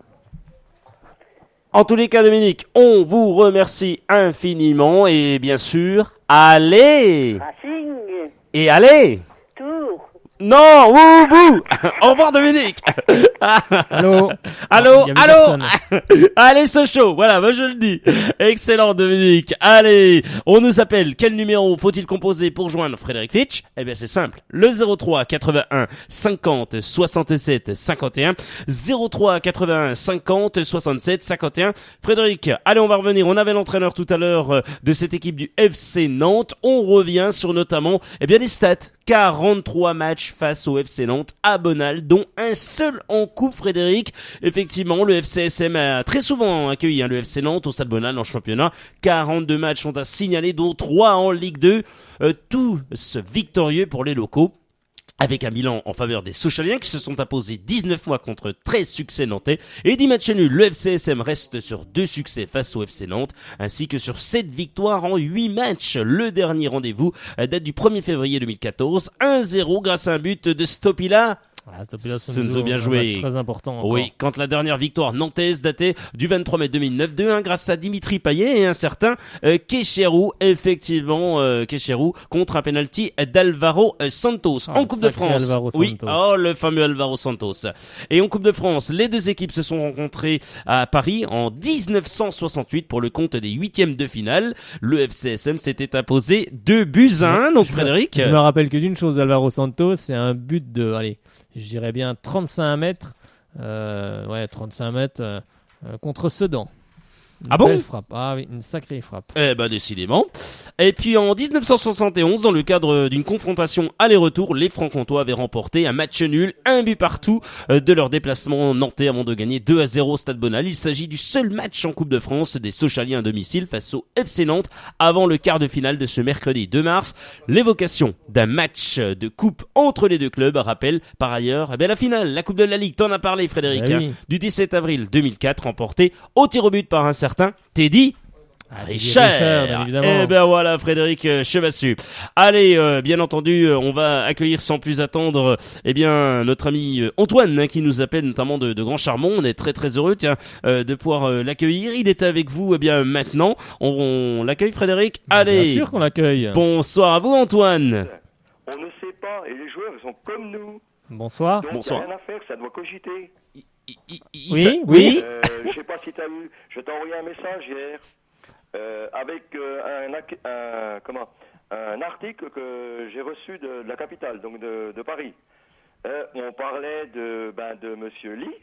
En tous les cas, Dominique, on vous remercie infiniment et bien sûr, allez Racing, et allez. Tours. Non, wouh, bouh. Au revoir, Dominique. Allô. Allez, Sochaux. Voilà, moi je le dis. Excellent, Dominique. Allez, on nous appelle. Quel numéro faut-il composer pour joindre Frédéric Fitch? Eh bien, c'est simple. Le 03 81 50 67 51. 03 81 50 67 51. Frédéric, allez, on va revenir. On avait l'entraîneur tout à l'heure de cette équipe du FC Nantes. On revient sur notamment, les stats. 43 matchs face au FC Nantes à Bonal, dont un seul en coupe, Frédéric. Effectivement, le FCSM a très souvent accueilli le FC Nantes au Stade Bonal en championnat. 42 matchs sont à signaler, dont 3 en Ligue 2. Tous victorieux pour les locaux. Avec un bilan en faveur des Sochaliens qui se sont imposés 19 mois contre 13 succès nantais et 10 matchs nuls. Le FCSM reste sur 2 succès face au FC Nantes ainsi que sur 7 victoires en 8 matchs. Le dernier rendez-vous date du 1er février 2014, 1-0 grâce à un but de Stopila. Senzo bien joué. Très important. Encore. Oui, quand la dernière victoire nantaise datait du 23 mai 2009, 2-1 grâce à Dimitri Payet et un certain Kécherou, effectivement Kécherou contre un penalty d'Alvaro Santos en Coupe de France. Oui, le fameux Alvaro Santos. Et en Coupe de France, les deux équipes se sont rencontrées à Paris en 1968 pour le compte des 8e de finale. Le FCSM s'était imposé 2-1. Donc Frédéric, je me rappelle que d'une chose, Alvaro Santos, c'est un but de, je dirais bien 35 mètres, 35 mètres contre Sedan. Une belle frappe. Ah oui, une sacrée frappe. Décidément. Et puis en 1971, dans le cadre d'une confrontation aller-retour, les Franc-Comtois avaient remporté un match nul, un but partout de leur déplacement nantais avant de gagner 2-0 au Stade Bonal. Il s'agit du seul match en Coupe de France des Sochaliens à domicile face au FC Nantes avant le quart de finale de ce mercredi 2 mars. L'évocation d'un match de coupe entre les deux clubs rappelle par ailleurs la finale, la Coupe de la Ligue. T'en as parlé, Frédéric, oui. Du 17 avril 2004, remportée au tir au but par un certain Teddy Richard. Évidemment. Voilà, Frédéric Chevassu. Allez, bien entendu, on va accueillir sans plus attendre notre ami Antoine qui nous appelle notamment de Grand Charmont. On est très très heureux de pouvoir l'accueillir. Il est avec vous maintenant. On l'accueille, Frédéric. Allez. Bien sûr qu'on l'accueille. Bonsoir à vous, Antoine. On ne sait pas et les joueurs sont comme nous. Bonsoir. Donc il n'y a rien à faire, ça doit cogiter. Oui. Je sais pas si tu as vu, je t'ai envoyé un message hier avec un article que j'ai reçu de la capitale, donc de Paris. On parlait de Monsieur Lee,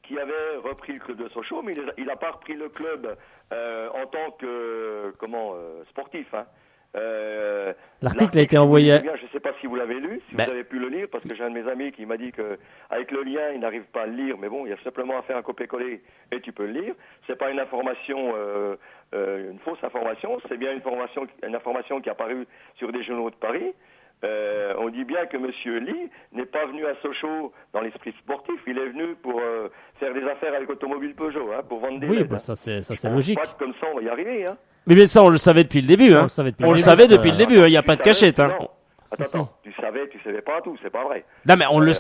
qui avait repris le club de Sochaux, mais il n'a pas repris le club en tant que sportif. L'article a été envoyé. Je ne sais pas si vous l'avez lu, si vous avez pu le lire, parce que j'ai un de mes amis qui m'a dit qu'avec le lien, il n'arrive pas à le lire, mais bon, il y a simplement à faire un copier-coller et tu peux le lire. C'est pas une information, une fausse information, c'est bien une information qui est apparue sur des journaux de Paris. On dit bien que Monsieur Lee n'est pas venu à Sochaux dans l'esprit sportif, il est venu pour faire des affaires avec Automobile Peugeot, pour vendre des LED. Ça c'est logique. Pas comme ça, on va y arriver. Mais ça, on le savait depuis le début. On le savait depuis le début, il n'y a pas de cachette. Attends, tu savais pas tout, c'est pas vrai. Non mais on le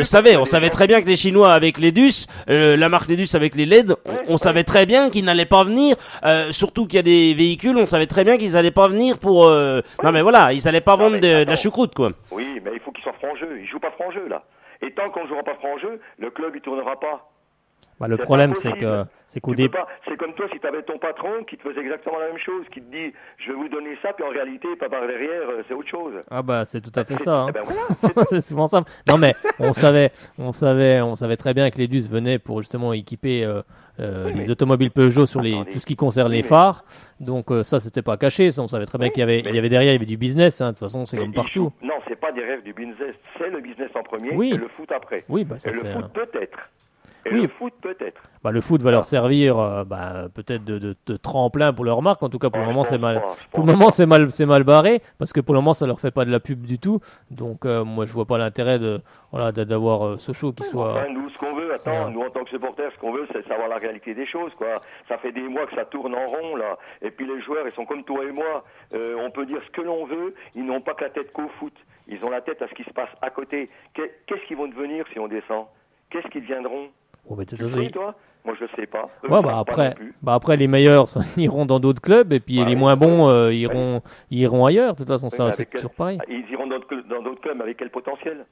savait, on savait très bien que les Chinois avec les DUS, la marque des DUS avec les LED, on savait très bien qu'ils n'allaient pas venir, surtout qu'il y a des véhicules, on savait très bien qu'ils n'allaient pas venir pour... Non mais voilà, ils n'allaient pas vendre de la choucroute quoi. Oui, mais il faut qu'ils soient franc-jeu, ils jouent pas franc-jeu là. Et tant qu'on ne jouera pas franc-jeu, le club il tournera pas. Bah, le problème, c'est qu'au début. C'est comme toi, si tu avais ton patron qui te faisait exactement la même chose, qui te dit je vais vous donner ça, puis en réalité, pas par derrière, c'est autre chose. Ah bah c'est tout à fait ça. Hein. Eh ben voilà, c'est souvent ça. Non mais on savait très bien que les DUS venaient pour justement équiper les automobiles Peugeot sur tout ce qui concerne les phares. Donc ça, c'était pas caché. Ça, on savait très bien qu'il y avait derrière, il y avait du business. Hein. De toute façon, c'est comme partout. Non, c'est pas des rêves du business. C'est le business en premier et le foot après. Oui, bah ça et c'est. Le foot peut-être. Et oui. Le foot peut-être. Bah, le foot va leur servir peut-être de tremplin pour leur marque. En tout cas, pour le moment, c'est mal. Pour le moment, c'est mal barré parce que pour le moment, ça leur fait pas de la pub du tout. Donc, moi, je vois pas l'intérêt d'avoir ce show qui soit. Enfin, nous, ce qu'on veut, nous en tant que supporters, ce qu'on veut, c'est savoir la réalité des choses, quoi. Ça fait des mois que ça tourne en rond, là. Et puis les joueurs, ils sont comme toi et moi. On peut dire ce que l'on veut. Ils n'ont pas que la tête qu'au foot. Ils ont la tête à ce qui se passe à côté. Qu'est-ce qu'ils vont devenir si on descend? Qu'est-ce qu'ils deviendront? Oh, bah, tu sais, toi? Moi, je sais pas. Après, les meilleurs iront dans d'autres clubs et puis les moins bons iront ailleurs. De toute façon, ça c'est toujours pareil. Ils iront dans d'autres clubs, mais avec quel potentiel?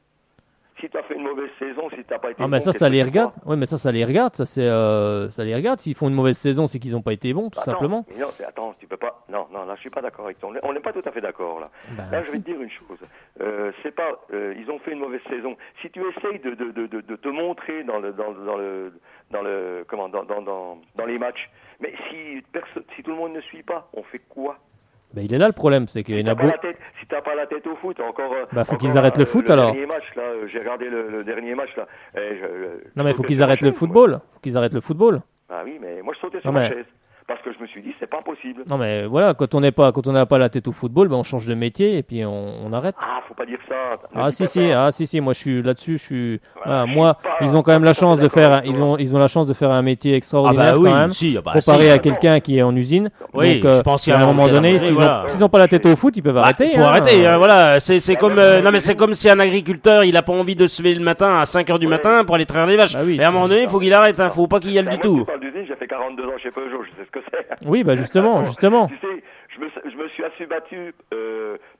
Si tu as fait une mauvaise saison, si tu n'as pas été mais bon, ça les regarde. Oui, mais ça les regarde. Ça les regarde. S'ils font une mauvaise saison, c'est qu'ils n'ont pas été bons, tout simplement. Non, attends, tu peux pas. Non, là, je suis pas d'accord avec toi. On n'est pas tout à fait d'accord là. Là, je vais te dire une chose. C'est pas. Ils ont fait une mauvaise saison. Si tu essayes de te montrer dans les matchs, mais si tout le monde ne suit pas, on fait quoi? Ben, il est là le problème, c'est qu'il y en a beaucoup. Si t'as pas la tête au foot, faut qu'ils arrêtent le foot alors. J'ai regardé le dernier match là. Non mais il faut qu'ils arrêtent le football. Ah oui, mais moi je sautais sur ma chaise parce que je me suis dit c'est pas possible. Non mais voilà, quand on n'a pas la tête au football, on change de métier et puis on arrête. Ah, faut pas dire ça. Si, moi je suis là-dessus, ils ont quand même la chance de faire ils ont la chance de faire un métier extraordinaire quand même, comparé à quelqu'un qui est en usine. Oui, donc, je pense qu'à un moment donné, s'ils ont pas la tête au foot, ils peuvent arrêter. Il faut arrêter, voilà, c'est comme non mais c'est comme si un agriculteur, il a pas envie de se lever le matin à 5h du matin pour aller traire les vaches. Et à un moment donné, il faut qu'il arrête, faut pas qu'il y aille du tout. J'ai fait 42 ans chez Peugeot, je sais ce que c'est. Oui, justement. Tu sais, je me suis assez battu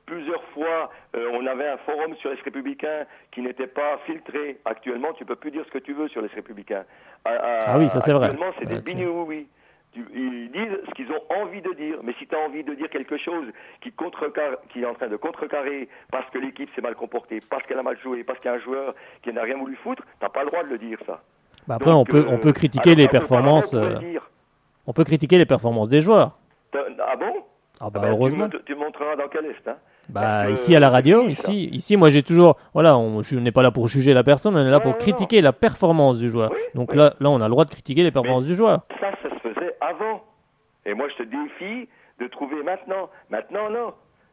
plusieurs fois. On avait un forum sur les Républicains qui n'était pas filtré. Actuellement, tu peux plus dire ce que tu veux sur les Républicains. Oui, ça c'est vrai. Actuellement, c'est des bignes oui. Ils disent ce qu'ils ont envie de dire. Mais si tu as envie de dire quelque chose qui est en train de contrecarrer parce que l'équipe s'est mal comportée, parce qu'elle a mal joué, parce qu'il y a un joueur qui n'a rien voulu foutre, tu n'as pas le droit de le dire, ça. Après, on peut critiquer les performances. On peut critiquer les performances des joueurs. Ah bon? Heureusement. Tu montreras dans quel est, ici à la radio, ici, moi j'ai toujours, je n'ai pas là pour juger la personne, on est là pour critiquer la performance du joueur. Oui, donc là, on a le droit de critiquer les performances du joueur. Ça se faisait avant. Et moi, je te défie de trouver maintenant. Maintenant, non.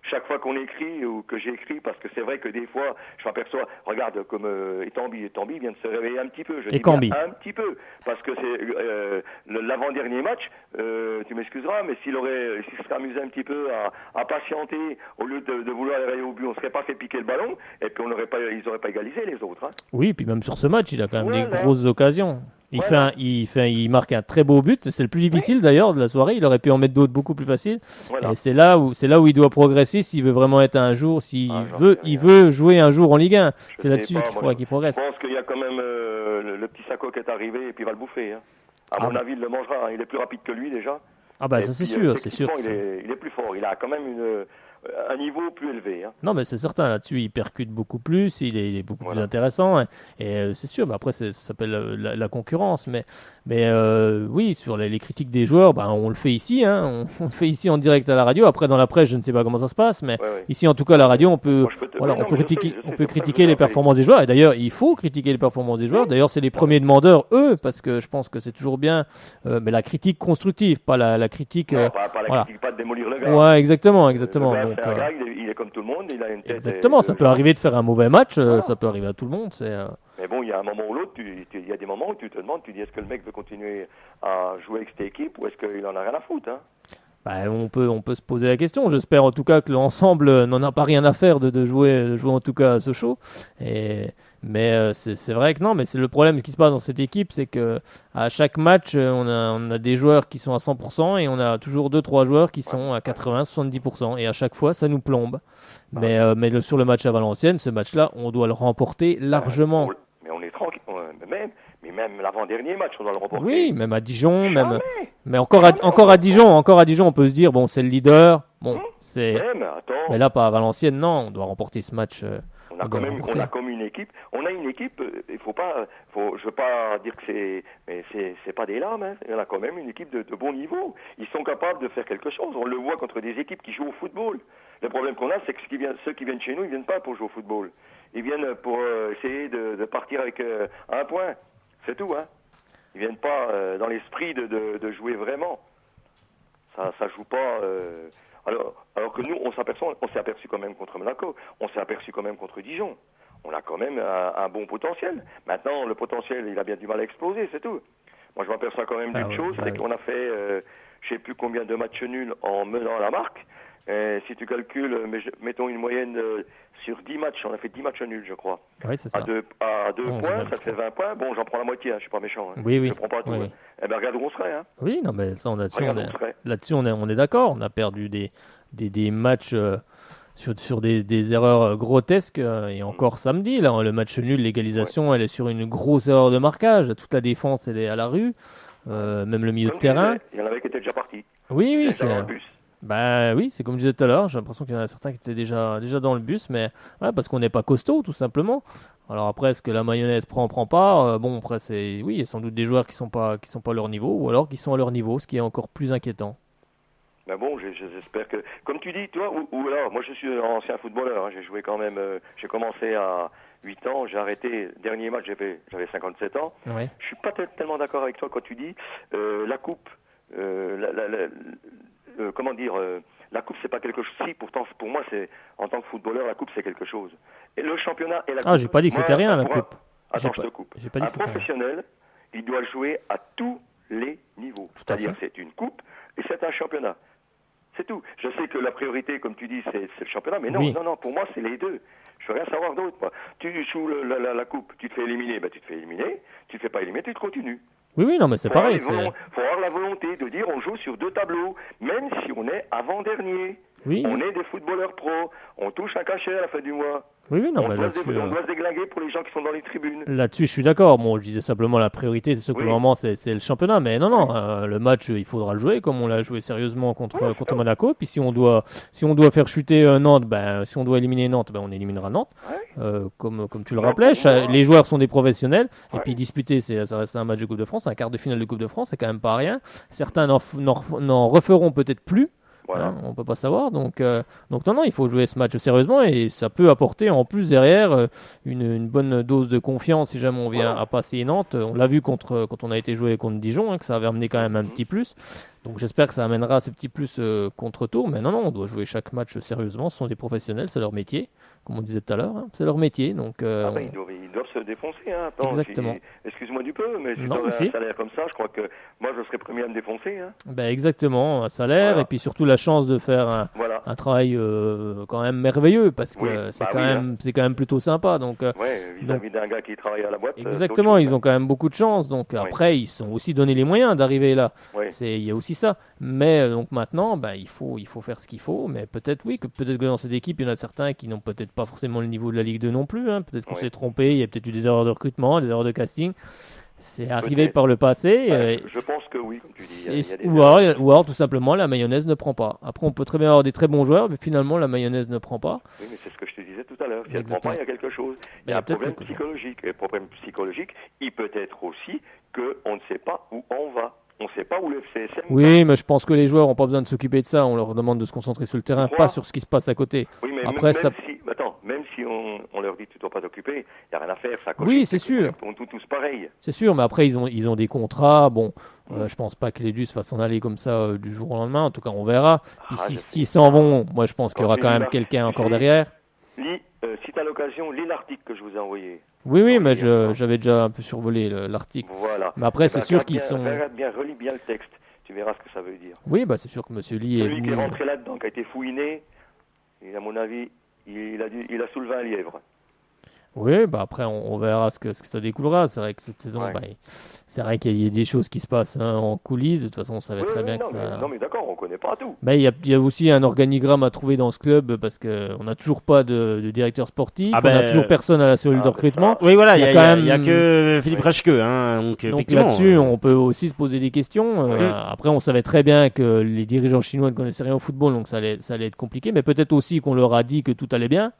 Chaque fois qu'on écrit ou que j'écris, parce que c'est vrai que des fois, je m'aperçois, regarde comme Etambi vient de se réveiller un petit peu. Je dis bien un petit peu, parce que c'est l'avant-dernier match. Tu m'excuseras, mais s'il serait amusé un petit peu à patienter au lieu de vouloir aller au but, on ne serait pas fait piquer le ballon, et puis ils n'auraient pas égalisé les autres. Hein. Oui, puis même sur ce match, il a quand même des grosses occasions. Il marque un très beau but. C'est le plus difficile d'ailleurs de la soirée. Il aurait pu en mettre d'autres beaucoup plus faciles. Voilà. Et c'est là où il doit progresser s'il veut vraiment être un jour, il veut jouer un jour en Ligue 1. C'est là-dessus qu'il faudra qu'il progresse. Je pense qu'il y a quand même le petit Sako qui est arrivé et puis il va le bouffer. Hein. À mon avis, il le mangera. Hein. Il est plus rapide que lui déjà. Ça c'est sûr. Il est plus fort. Il a quand même un niveau plus élevé. Hein. Non, mais c'est certain, là-dessus, il percute beaucoup plus, il est beaucoup plus intéressant. Et c'est sûr, après, ça s'appelle la concurrence. Mais oui, sur les critiques des joueurs, on le fait ici. On le fait ici en direct à la radio. Après, dans la presse, je ne sais pas comment ça se passe. Mais ici, en tout cas, à la radio, on peut critiquer les performances des joueurs. Et d'ailleurs, il faut critiquer les performances des joueurs. D'ailleurs, c'est les premiers demandeurs, eux, parce que je pense que c'est toujours bien. Mais la critique constructive, pas la critique... critique, pas de démolir le gars. Ouais, exactement. Donc, un gars, il est comme tout le monde, il a une tête. Exactement, ça peut arriver de faire un mauvais match, ça peut arriver à tout le monde. Mais bon, il y a un moment ou l'autre, il y a des moments où tu te demandes, tu dis est-ce que le mec veut continuer à jouer avec cette équipe ou est-ce qu'il en a rien à foutre, hein? On peut se poser la question. J'espère en tout cas que l'ensemble n'en a pas rien à faire de jouer en tout cas à Sochaux. Mais c'est vrai que non, mais c'est le problème qui se passe dans cette équipe, c'est que à chaque match, on a des joueurs qui sont à 100% et on a toujours 2-3 joueurs qui sont à 80-70%. Et à chaque fois, ça nous plombe. Mais sur le match à Valenciennes, ce match-là, on doit le remporter largement. Mais on est tranquille. Mais même l'avant-dernier match, on doit le remporter. Oui, même à Dijon, mais encore à Dijon, on peut se dire bon, c'est le leader. Bon, mais là, pas à Valenciennes, non, on doit remporter ce match. On a comme une équipe. On a une équipe. Je veux pas dire que c'est pas des lames. Hein. On a quand même une équipe de bon niveau. Ils sont capables de faire quelque chose. On le voit contre des équipes qui jouent au football. Le problème qu'on a, c'est que ceux qui viennent chez nous, ils viennent pas pour jouer au football. Ils viennent pour essayer de partir avec un point. C'est tout, hein. Ils viennent pas dans l'esprit de jouer vraiment. Ça joue pas. Alors que nous, on s'est aperçu quand même contre Monaco. On s'est aperçu quand même contre Dijon. On a quand même un bon potentiel. Maintenant, le potentiel, il a bien du mal à exploser, c'est tout. Moi, je m'aperçois quand même d'une chose, c'est qu'on a fait, je sais plus combien de matchs nuls en menant la marque. Si tu calcules, mettons une moyenne sur 10 matchs, on a fait 10 matchs nuls, je crois. Oui, c'est ça. À 2 points, ça fait 20 points. Bon, j'en prends la moitié, hein, je suis pas méchant. Hein. Oui. Je prends pas tout. Oui. Hein. Eh bien, regarde où on serait. Hein. Oui, non, mais ça, là-dessus, on est d'accord. On a perdu des matchs sur des erreurs grotesques. Et encore samedi, là, le match nul, l'égalisation, elle est sur une grosse erreur de marquage. Toute la défense, elle est à la rue. Même le milieu de terrain. Il y en avait qui étaient déjà partis. Oui, c'est... oui, c'est comme je disais tout à l'heure, j'ai l'impression qu'il y en a certains qui étaient déjà dans le bus, mais parce qu'on n'est pas costaud, tout simplement. Alors après, est-ce que la mayonnaise prend pas après, il y a sans doute des joueurs qui sont pas à leur niveau, ou alors qui sont à leur niveau, ce qui est encore plus inquiétant. Mais bon, j'espère que, comme tu dis, toi, ou alors, moi je suis un ancien footballeur, hein, j'ai joué quand même, j'ai commencé à 8 ans, j'ai arrêté, dernier match j'avais 57 ans. Ouais. Je suis pas tellement d'accord avec toi quand tu dis la coupe, comment dire, la coupe c'est pas quelque chose. Si, pourtant pour moi c'est en tant que footballeur la coupe c'est quelque chose. Et le championnat et la coupe. J'ai pas dit que c'était rien la coupe. Attends, je te coupe. J'ai pas dit un professionnel, il doit jouer à tous les niveaux. C'est-à-dire c'est une coupe et c'est un championnat. C'est tout. Je sais que la priorité, comme tu dis, c'est le championnat, mais non, pour moi c'est les deux. Je veux rien savoir d'autre. Moi. Tu joues la coupe, tu te fais éliminer, tu te fais éliminer. Tu te fais pas éliminer, tu te continues. Oui, non, mais c'est pareil. Il faut avoir la volonté de dire on joue sur 2 tableaux, même si on est avant-dernier. Oui. On est des footballeurs pros, on touche un cachet à la fin du mois. Oui, non, on mais doit se déglinguer pour les gens qui sont dans les tribunes. Là-dessus, je suis d'accord. Bon, je disais simplement la priorité, c'est sûr que le moment, c'est le championnat. Mais non, le match, il faudra le jouer comme on l'a joué sérieusement contre Monaco. Puis si on doit faire chuter Nantes, si on doit éliminer Nantes, on éliminera Nantes. Comme tu le rappelais, les joueurs sont des professionnels. Et puis disputer, ça reste un match de Coupe de France, un quart de finale de Coupe de France, c'est quand même pas rien. Certains n'en referont peut-être plus. Voilà. On peut pas savoir, donc non, il faut jouer ce match sérieusement et ça peut apporter en plus derrière une bonne dose de confiance si jamais on vient à passer Nantes. On l'a vu quand on a été joué contre Dijon, que ça avait amené quand même un petit plus. Donc j'espère que ça amènera ce petit plus contre-tour, mais non, on doit jouer chaque match sérieusement. Ce sont des professionnels, c'est leur métier, comme on disait tout à l'heure, c'est leur métier. Donc ils doivent se défoncer. Hein. Attends, exactement. Excuse-moi du peu, mais si tu avais un salaire comme ça, je crois que moi je serais premier à me défoncer. Hein. Exactement, un salaire et puis surtout la chance de faire un travail quand même merveilleux parce que c'est quand même plutôt sympa. Donc vis-à-vis d'un gars qui travaille à la boîte. Exactement, ils ont quand même beaucoup de chance. Donc après, ils sont aussi donné les moyens d'arriver là. Il y a aussi ça. Mais donc maintenant, il faut faire ce qu'il faut. Mais peut-être que dans cette équipe, il y en a certains qui n'ont peut-être pas forcément le niveau de la Ligue 2 non plus. Hein. Peut-être qu'on s'est trompé. Il y a peut-être eu des erreurs de recrutement, des erreurs de casting. C'est arrivé par le passé. Je pense que oui, comme tu dis. Ou alors, tout simplement, la mayonnaise ne prend pas. Après, on peut très bien avoir des très bons joueurs, mais finalement, la mayonnaise ne prend pas. Oui, mais c'est ce que je te disais tout à l'heure. Si elle ne prend pas, il y a quelque chose. Il y a un problème psychologique. Et le problème psychologique, il peut être aussi qu'on ne sait pas où on va. On ne sait pas où le FCSM va. Oui, mais je pense que les joueurs n'ont pas besoin de s'occuper de ça. On leur demande de se concentrer sur le terrain, pas sur ce qui se passe à côté. Oui, mais après, même si on leur dit tu ne dois pas t'occuper, il n'y a rien à faire. Ça oui, c'est sûr. On est tous pareils. C'est sûr, mais après, ils ont des contrats. Bon, je pense pas que les Dus va s'en aller comme ça du jour au lendemain. En tout cas, on verra. Puis s'ils s'en vont, moi, je pense qu'il y aura quand même quelqu'un encore derrière. Si tu as l'occasion, lis l'article que je vous ai envoyé. Oui, mais j'avais déjà un peu survolé l'article. Voilà. Mais après, c'est sûr qu'ils sont... Relis bien le texte. Tu verras ce que ça veut dire. Oui, bah c'est sûr que Monsieur Lee Celui qui est rentré là-dedans, qui a été fouiné, et à mon avis, il a soulevé un lièvre. Oui, bah après on verra ce que ça découlera. C'est vrai que cette saison, c'est vrai qu'il y a des choses qui se passent en coulisses. De toute façon, on savait très bien que ça. Non mais d'accord, on connaît pas tout. Mais il y a aussi un organigramme à trouver dans ce club parce qu'on n'a toujours pas de directeur sportif, on n'a toujours personne à la cellule de recrutement. Oui, voilà, il y a que Philippe Reschke, hein, donc effectivement. Là-dessus, on peut aussi se poser des questions. Après, on savait très bien que les dirigeants chinois ne connaissaient rien au football, donc ça allait être compliqué. Mais peut-être aussi qu'on leur a dit que tout allait bien.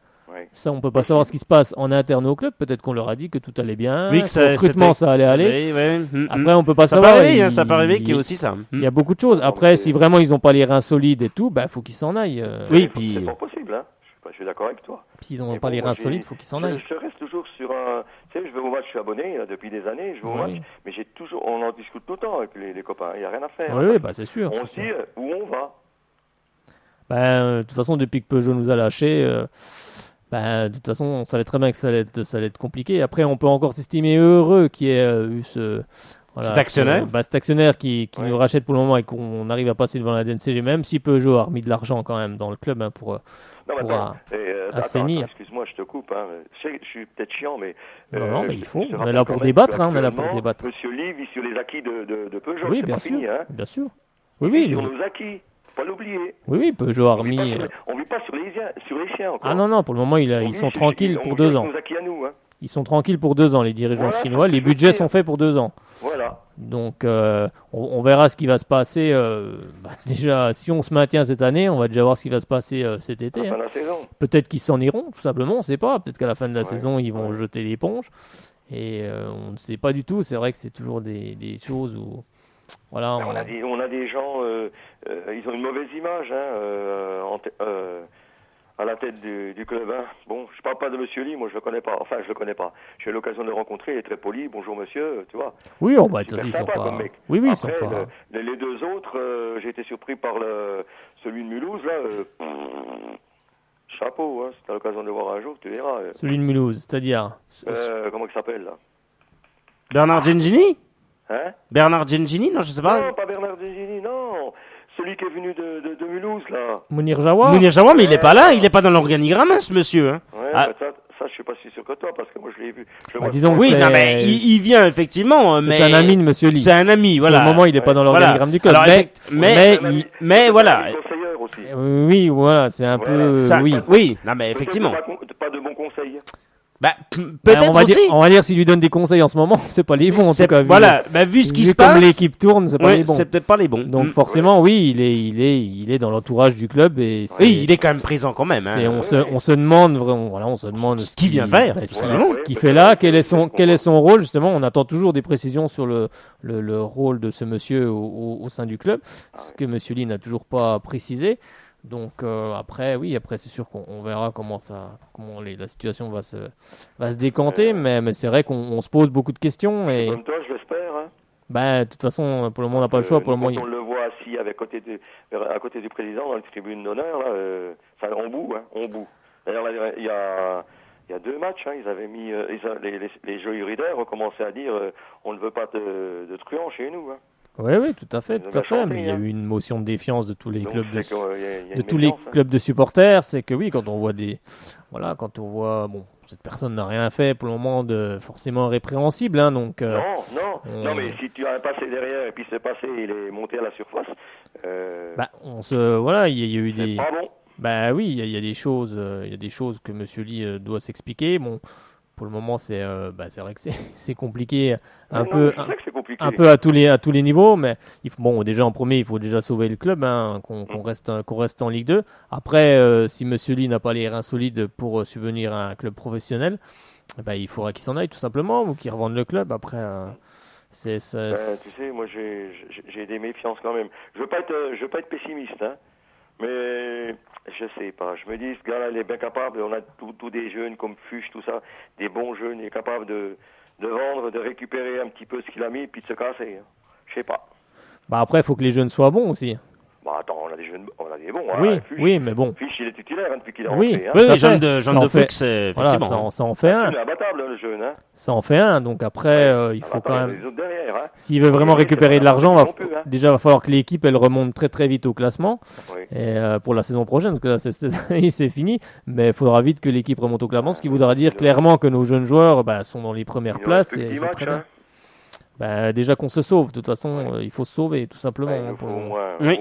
Ça, on peut pas savoir ce qui se passe en interne au club. Peut-être qu'on leur a dit que tout allait bien. Oui, que ça, recrutement, ça allait aller. Oui. Après, on peut pas savoir. Ça peut arriver qu'il y ait aussi ça. Il y a beaucoup de choses. Après, si vraiment ils ont pas les reins solides et tout, bah faut qu'ils s'en aillent. Oui, puis c'est pas possible. Hein. Je suis d'accord avec toi. S'ils n'ont pas les reins solides, faut qu'ils s'en aillent. Je reste toujours sur un. Tu sais, je vais au match, je suis abonné depuis des années. Je vais au match, mais j'ai toujours. On en discute tout le temps avec les copains. Il y a rien à faire. Oui, bah c'est sûr. On se dit où on va. De toute façon, depuis que Peugeot nous a lâchés. De toute façon, on savait très bien que ça allait être compliqué. Après, on peut encore s'estimer heureux qu'il y ait eu cet actionnaire. Cet actionnaire qui nous rachète pour le moment et qu'on arrive à passer devant la DNCG, même si Peugeot a remis de l'argent quand même dans le club pour assainir. Excuse-moi, je te coupe. Hein. Je suis peut-être chiant, mais... Non, mais il faut. On est là pour débattre. On est là pour débattre. Monsieur Lee vit sur les acquis de Peugeot. Oui, c'est pas fini, hein. bien sûr. Oui. Sur nos acquis. Pas l'oublier. Oui, Peugeot a remis. On vit pas sur les chiens encore. Ah non, pour le moment, ils sont tranquilles pour 2 ans. Ils sont tranquilles pour 2 ans, les dirigeants chinois. Les budgets sont faits pour 2 ans. Voilà. Donc, on verra ce qui va se passer. Déjà, si on se maintient cette année, on va déjà voir ce qui va se passer cet été. À la fin de la saison. Peut-être qu'ils s'en iront, tout simplement. On ne sait pas. Peut-être qu'à la fin de la saison, ils vont jeter l'éponge. Et on ne sait pas du tout. C'est vrai que c'est toujours des choses où... Voilà, on a des gens, ils ont une mauvaise image à la tête du club. Hein. Bon, je parle pas de Monsieur Lee, moi je le connais pas. Enfin, je le connais pas. J'ai eu l'occasion de le rencontrer, il est très poli. Bonjour monsieur, tu vois. Oui, ils sont pas. Oui, après, ils sont pas. Les 2 autres, j'ai été surpris par celui de Mulhouse là. Chapeau, hein. Si t'as l'occasion de le voir un jour, tu verras. Celui de Mulhouse, c'est-à-dire. Comment il s'appelle là? Bernard Gengini. Hein? Bernard Gengini, non, je sais pas. Non, pas Bernard Gengini, non. Celui qui est venu de Mulhouse, là. Mounir Jawa, mais il est pas là, il est pas dans l'organigramme, ce monsieur. Hein. Ouais, ça, je suis pas si sûr que toi, parce que moi, je l'ai vu. Disons oui, non, mais il vient, effectivement, mais... C'est un ami de Monsieur Lee. C'est un ami, voilà. Pour le moment, il est pas dans l'organigramme du club. Alors, mais voilà. Aussi. Oui, voilà, c'est un peu... Oui, non, mais effectivement. Pas de bons conseils. Peut-être aussi. On va dire s'il lui donne des conseils en ce moment, c'est pas les bons en tout cas. Voilà, vu ce qui se passe, comme l'équipe tourne, c'est pas les bons. C'est peut-être pas les bons. Donc forcément, oui, il est dans l'entourage du club et oui, il est quand même présent quand même. Hein. On se demande vraiment, on se demande ce qu'il vient faire, ce qu'il fait là, quel est son rôle justement. On attend toujours des précisions sur le rôle de ce monsieur au sein du club, ce que Monsieur Lee n'a toujours pas précisé. Donc après c'est sûr qu'on verra comment la situation va se décanter, mais c'est vrai qu'on se pose beaucoup de questions. Et comme toi, je l'espère. Hein. De toute façon, pour le moment, on n'a pas le choix. Pour le moment, on le voit assis à côté du président dans la tribune d'honneur, là, on boue. D'ailleurs, il y a 2 matchs, hein, ils avaient mis les Joey Reader ont commencé à dire on ne veut pas de truands chez nous. Hein. Oui, tout à fait. Mais il y a eu une motion de défiance de tous les clubs clubs de supporters. C'est que oui, quand on voit cette personne n'a rien fait pour le moment de forcément répréhensible, hein, donc. Non, mais si tu as un passé derrière et puis ce passé il est monté à la surface. Il y a eu des. Pas bon. Oui, il y a des choses, que Monsieur Lee doit s'expliquer. Bon. Pour le moment, c'est vrai que c'est compliqué un peu à tous les niveaux, mais déjà en premier, il faut déjà sauver le club, hein, qu'on reste en Ligue 2. Après, si Monsieur Lee n'a pas les reins solides pour subvenir à un club professionnel, il faudra qu'il s'en aille tout simplement ou qu'il revende le club. Après, tu sais, moi j'ai des méfiances quand même. Je veux pas être pessimiste, hein. Mais je sais pas, je me dis, ce gars-là, il est bien capable, on a tous des jeunes comme Fuchs, tout ça, des bons jeunes, il est capable de vendre, de récupérer un petit peu ce qu'il a mis, puis de se casser. Je sais pas. Après, il faut que les jeunes soient bons aussi. Bah attends, on a des bons. Oui, hein. Fuchs, oui, mais bon. Fuchs, il est titulaire depuis qu'il est Oui. rentré. Hein. Oui, tout à Jeanne fait. de Ça en fait- Fuchs, effectivement. Voilà, ça en fait un. Il est abattable, le jeune. Hein. Ça en fait un. Donc après, il faut quand même. Les autres derrière, hein. S'il veut vraiment Oui, récupérer c'est de pas l'argent, non plus, hein. déjà va falloir que l'équipe elle remonte très très vite au classement. Oui. Et pour la saison prochaine, parce que là cette année c'est fini, mais il faudra vite que l'équipe remonte au classement, ce qui voudra dire clairement que nos jeunes joueurs sont dans les premières Il places reste plus et que 10 jouent matchs, très bien. hein. Déjà qu'on se sauve, de toute façon il faut se sauver tout simplement. Ouais, il nous faut Oui.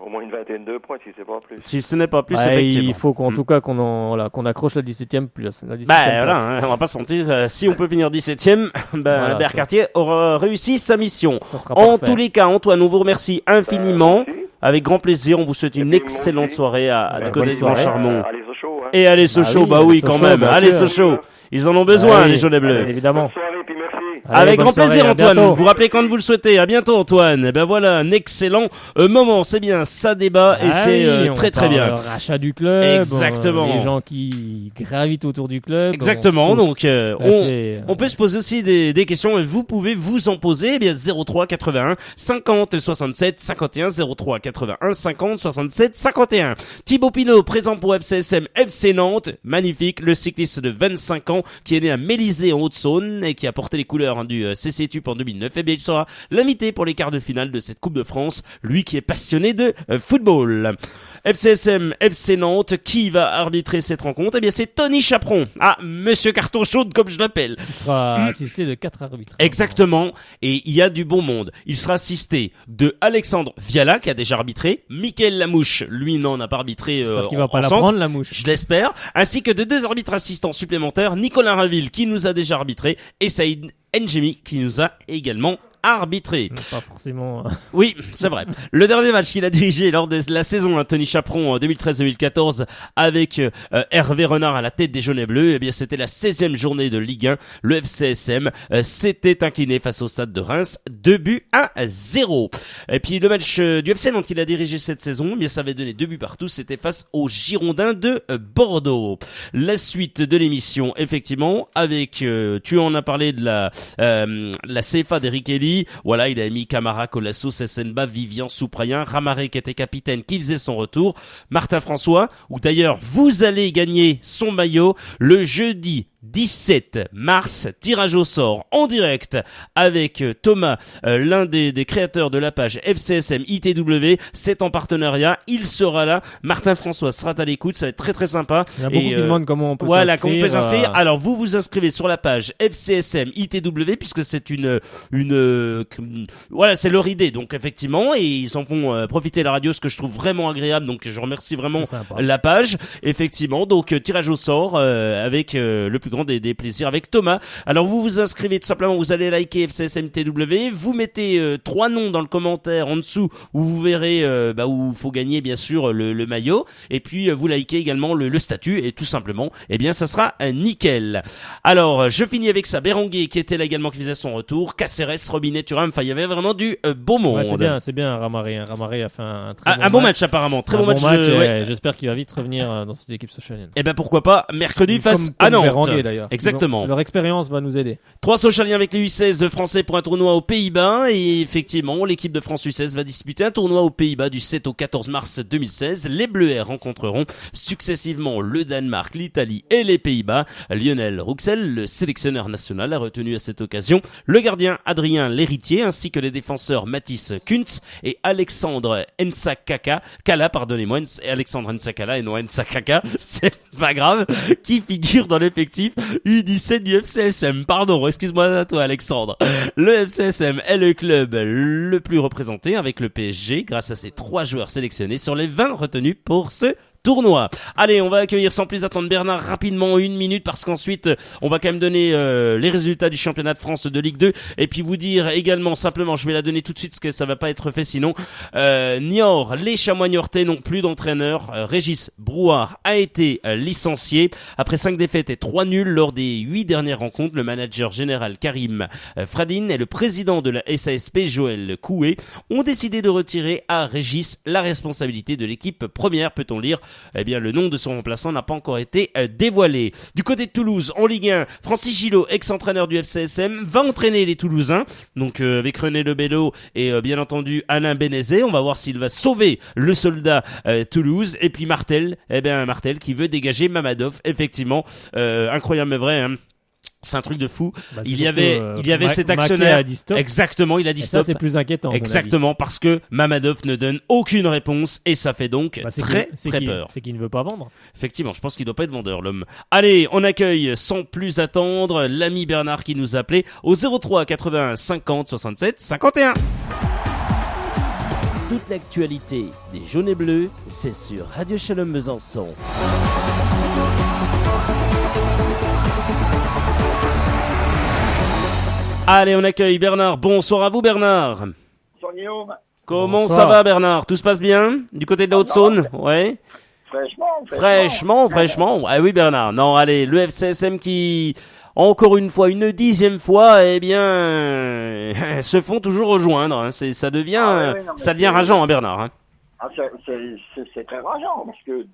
au moins une vingtaine de points, si c'est pas plus. Si ce n'est pas plus, Ouais, effectivement. il faut qu'en tout cas qu'on accroche la 17e place. La 17e Bah place. voilà, hein, on va pas se mentir, si on peut finir 17ème, Voilà, Albert ça- Cartier aura réussi sa mission. Ça sera En parfait. tous les cas, Antoine, on vous remercie infiniment. Merci. Avec grand plaisir, on vous souhaite une puis, moi excellente aussi. soirée à Ouais, du bonne côté de soirée. Grand-Charmont. Allez, Sochaux, hein. Et allez Sochaux, Bah oui, quand Sochaux, même, bien allez sûr. Sochaux. Ils en ont besoin, Ah oui, les jaunets bleus. Évidemment. Bonne soirée, puis merci. Allez, Avec bonne grand plaisir, soirée, à Antoine. bientôt. Vous rappelez quand vous le souhaitez. À bientôt, Antoine. Et ben voilà, un excellent moment. C'est bien, ça débat et Ah c'est oui, on très très bien. parle rachat du club, Exactement. les gens qui gravitent autour du club. Exactement. On se pose- Donc, c'est- on peut se poser aussi des questions et vous pouvez vous en poser. Eh bien, 03 81 50 67 51 03 81 50 67 51. Thibaut Pinot, présent pour FCSM FC Nantes. Magnifique. Le cycliste de 25 ans qui est né à Mélisée en Haute-Saône et qui a porté les couleurs du CC Tup en 2009. Eh bien, il sera l'invité pour les quarts de finale de cette Coupe de France. Lui qui est passionné de football. FCSM FC Nantes, qui va arbitrer cette rencontre? Eh bien, c'est Tony Chaperon. Ah, Monsieur Carton Chaude, comme je l'appelle. Il sera assisté de 4 arbitres. Exactement. Et il y a du bon monde. Il sera assisté de Alexandre Viala, qui a déjà arbitré. Mickaël Lamouche, lui, n'en a pas arbitré J'espère qu'il va en pas la centre. prendre, la mouche. Je l'espère. Ainsi que de 2 arbitres assistants supplémentaires. Nicolas Raville, qui nous a déjà arbitré. Et Saïd Njemi, qui nous a également arbitré. Pas forcément. Oui, c'est vrai. Le dernier match qu'il a dirigé lors de la saison, Tony Chaperon, en 2013-2014, avec Hervé Renard à la tête des jaunes et bleus, eh bien, c'était la 16e journée de Ligue 1. Le FCSM s'était incliné face au Stade de Reims, 2-0. Et puis, le match du FC Nantes qu'il a dirigé cette saison, eh bien, ça avait donné 2 buts partout. C'était face aux Girondins de Bordeaux. La suite de l'émission, effectivement, avec, tu en as parlé de la CFA d'Eric Elie. Voilà, il a mis Camara, Colasso, Sessenba, Vivian, Souprayen, Ramaré qui était capitaine, qui faisait son retour, Martin François, où d'ailleurs vous allez gagner son maillot le jeudi 17 mars, tirage au sort en direct avec Thomas, l'un des créateurs de la page FCSM ITW. C'est en partenariat, il sera là. Martin François sera à l'écoute, ça va être très très sympa. Il y a beaucoup qui demandent comment on peut voilà, s'inscrire. comment on peut s'inscrire. Alors vous vous inscrivez sur la page FCSM ITW puisque c'est voilà, c'est leur idée. Donc effectivement, et ils en font profiter la radio, ce que je trouve vraiment agréable. Donc je remercie vraiment la page. Effectivement, donc tirage au sort avec le plus grand des plaisirs avec Thomas. Alors vous vous inscrivez tout simplement, vous allez liker FCSM TW, vous mettez 3 noms dans le commentaire en dessous où vous verrez où il faut gagner bien sûr le maillot, et puis vous likez également le statut, et tout simplement eh bien ça sera nickel. Alors je finis avec ça, Béranguer qui était là également, qui faisait son retour, Caceres, Robinet, Thuram, enfin il y avait vraiment du beau monde. Ouais, c'est bien Ramaré. Ramaré a fait un très un bon match apparemment, très bon match. Ouais. J'espère qu'il va vite revenir dans cette équipe socialienne. Et ben pourquoi pas mercredi face comme à Nantes. Béranguer, d'ailleurs. Exactement. Leur expérience va nous aider. 3 socialiens avec les U16 français pour un tournoi aux Pays-Bas, et effectivement l'équipe de France U16 va disputer un tournoi aux Pays-Bas du 7 au 14 mars 2016. Les Bleuets rencontreront successivement le Danemark, l'Italie et les Pays-Bas. Lionel Rouxel, le sélectionneur national, a retenu à cette occasion le gardien Adrien Lhéritier ainsi que les défenseurs Mathis Kuntz et Alexandre Alexandre Nsakala et non Nsakaka, c'est pas grave, qui figure dans l'effectif U17 du FCSM. Pardon, excuse-moi à toi Alexandre. Le FCSM est le club le plus représenté avec le PSG grâce à ses 3 joueurs sélectionnés sur les 20 retenus pour ce tournoi. Allez, on va accueillir sans plus attendre Bernard rapidement 1 minute, parce qu'ensuite on va quand même donner les résultats du championnat de France de Ligue 2, et puis vous dire également simplement, je vais la donner tout de suite parce que ça va pas être fait sinon. Niort, les Chamois niortais n'ont plus d'entraîneur. Régis Brouard a été licencié après 5 défaites et 3 nuls lors des 8 dernières rencontres. Le manager général Karim Fradine et le président de la SASP Joël Coué ont décidé de retirer à Régis la responsabilité de l'équipe première, peut-on lire eh bien, le nom de son remplaçant n'a pas encore été dévoilé. Du côté de Toulouse, en Ligue 1, Francis Gillot, ex-entraîneur du FCSM, va entraîner les Toulousains. Donc, avec René Lebello et bien entendu Alain Bénézet. On va voir s'il va sauver le soldat Toulouse. Et puis Martel, Martel qui veut dégager Mamadov. Effectivement, incroyable mais vrai, hein. C'est un truc de fou. Il y avait cet actionnaire. A dit stop. Exactement, il a dit stop. Ça, c'est plus inquiétant. Exactement, parce que Mamadov ne donne aucune réponse et ça fait donc très peur. C'est qu'il ne veut pas vendre. Effectivement, je pense qu'il doit pas être vendeur, l'homme. Allez, on accueille sans plus attendre l'ami Bernard qui nous appelait au 03 81 50 67 51. Toute l'actualité des jaunes et bleus, c'est sur Radio Shalom Besançon. Allez, on accueille Bernard. Bonsoir à vous, Bernard. Bonsoir, Guillaume. Comment ça va, Bernard? Tout se passe bien? Du côté de la Haute-Saône? Ouais. Fraîchement. Ah oui, Bernard. Non, allez, le FCSM qui, encore une fois, une 10e fois, eh bien, se font toujours rejoindre. Hein. Ça devient rageant, hein, Bernard. Hein. Ah, c'est très rageant, parce que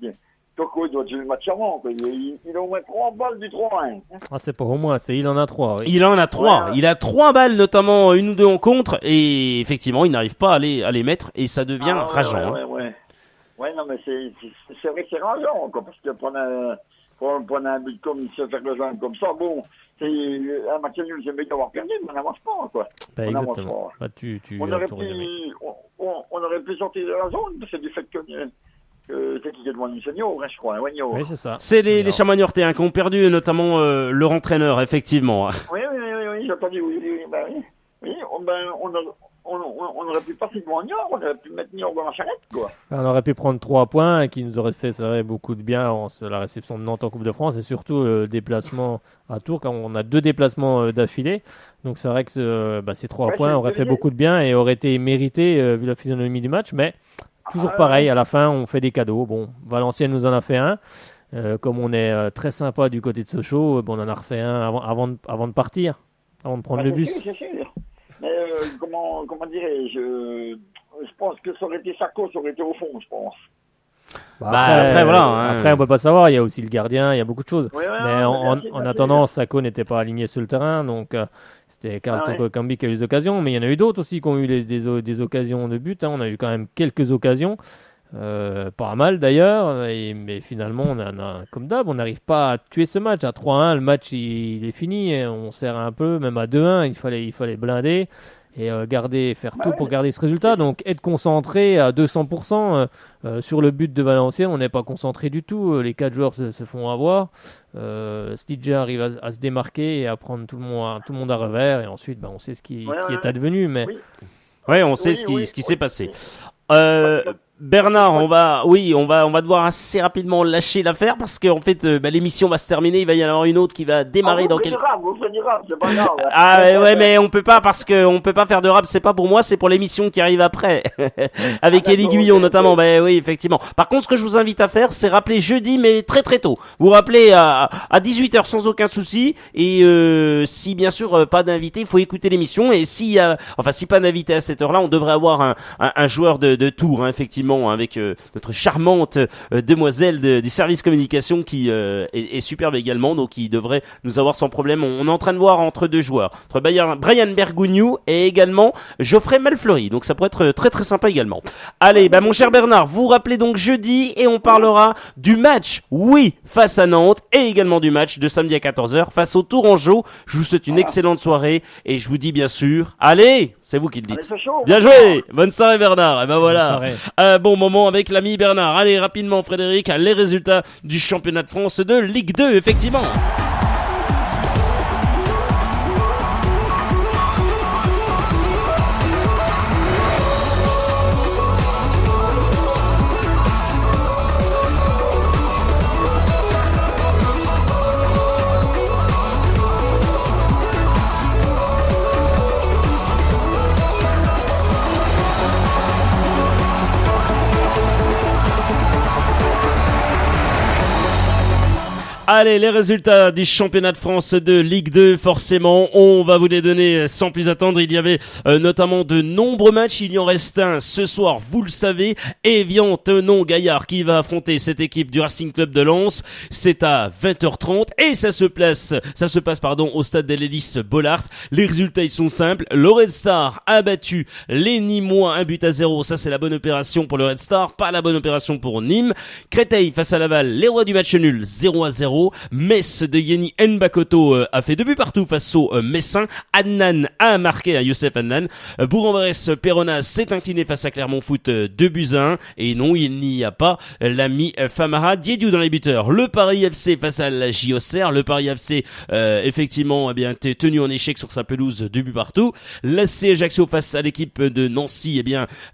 Toko, il doit jouer le match avant. Il a au moins 3 balles du 3-1. Ah, c'est pas au moins, il en a 3. Oui. Il en a 3. Ouais. Il a 3 balles, notamment une ou deux en contre, et effectivement, il n'arrive pas à les mettre, et ça devient rageant. Ouais, non, mais c'est vrai que c'est rageant, quoi, parce que prendre un but comme se faire rejoindre comme ça, bon, un match nul, c'est mieux d'avoir perdu, mais on n'avance pas, quoi. Exactement. On aurait pu sortir de la zone, c'est du fait que c'est qui est devant une senior, je crois, Wagno. Oui, c'est ça. C'est les Chamagnortais qui ont perdu, notamment leur entraîneur, effectivement. Oui, j'ai entendu, oui, on aurait pu passer devant Niort, on aurait pu mettre Niort dans la charrette, quoi. On aurait pu prendre 3 points qui nous auraient fait beaucoup de bien la réception de Nantes en Coupe de France et surtout le déplacement à Tours, quand on a 2 déplacements d'affilée. Donc c'est vrai que ces 3 points auraient fait beaucoup de bien et auraient été mérités vu la physionomie du match, mais toujours pareil, à la fin on fait des cadeaux. Bon, Valenciennes nous en a fait un. Comme on est très sympa du côté de Sochaux, on en a refait un avant de partir, avant de prendre le bus. C'est sûr. Mais comment dirais-je, je pense que ça aurait été Sacco, ça aurait été au fond, je pense. Après, voilà. Après, on peut pas savoir. Il y a aussi le gardien, il y a beaucoup de choses. Mais en attendant, Sacco n'était pas aligné sur le terrain, donc c'était Carlton Cambi qui a eu des occasions. Mais il y en a eu d'autres aussi qui ont eu des occasions de but. Hein. On a eu quand même quelques occasions. Pas mal d'ailleurs, mais finalement, comme d'hab, on n'arrive pas à tuer ce match. À 3-1, le match il est fini. On serre un peu, même à 2-1, il fallait blinder et faire tout pour garder ce résultat. Donc être concentré à 200% sur le but de Valenciennes, on n'est pas concentré du tout. Les 4 joueurs se font avoir. Slidger arrive à se démarquer et à prendre tout le monde à revers. Et ensuite, on sait ce qui est advenu. Mais on sait ce qui s'est passé. Bernard, on va devoir assez rapidement lâcher l'affaire parce qu'en fait, l'émission va se terminer, il va y en avoir une autre qui va démarrer dans quelques... Vous faites du rap, c'est pas grave. Mais on peut pas parce que on peut pas faire de rap, c'est pas pour moi, c'est pour l'émission qui arrive après. Avec Élie Guillon notamment, oui, effectivement. Par contre, ce que je vous invite à faire, c'est rappeler jeudi, mais très très tôt. Vous rappelez à 18h sans aucun souci et si bien sûr pas d'invité, il faut écouter l'émission et si pas d'invité à cette heure-là, on devrait avoir un joueur de tour, hein, effectivement. Avec notre charmante demoiselle du service communication qui est superbe également, donc qui devrait nous avoir sans problème. On est en train de voir entre 2 joueurs, entre Brian Bergogneau et également Geoffrey Malfleury, donc ça pourrait être très très sympa également. Allez, mon cher Bernard, vous rappelez donc jeudi et on parlera du match, face à Nantes et également du match de samedi à 14h face au Tourangeau. Je vous souhaite une excellente soirée et je vous dis bien sûr, allez, c'est vous qui le dites. Bien joué, bonne soirée Bernard. Et voilà. Bon moment avec l'ami Bernard. Allez, rapidement Frédéric, les résultats du championnat de France de Ligue 2, effectivement. Allez, les résultats du championnat de France de Ligue 2, forcément, on va vous les donner sans plus attendre. Il y avait notamment de nombreux matchs, il y en reste un ce soir, vous le savez. Évian-Tenon-Gaillard qui va affronter cette équipe du Racing Club de Lens. C'est à 20h30 et ça se passe au stade de l'Hélice Bollard. Les résultats ils sont simples. Le Red Star a battu les Nîmois 1-0. Ça c'est la bonne opération pour le Red Star, pas la bonne opération pour Nîmes. Créteil face à Laval, les rois du match nul 0-0. Metz de Yeni Nbakoto a fait 2 buts partout face au Messin. Adnan a marqué à Youssef Adnan. Bourg-en-Bresse, Péronas s'est incliné face à Clermont Foot 2-1. Et non, il n'y a pas l'ami Famara Diédiou dans les buteurs. Le Paris FC face à la JOCR. Le Paris FC, effectivement, a bien été tenu en échec sur sa pelouse 2 buts partout. L'AC Ajaccio face à l'équipe de Nancy.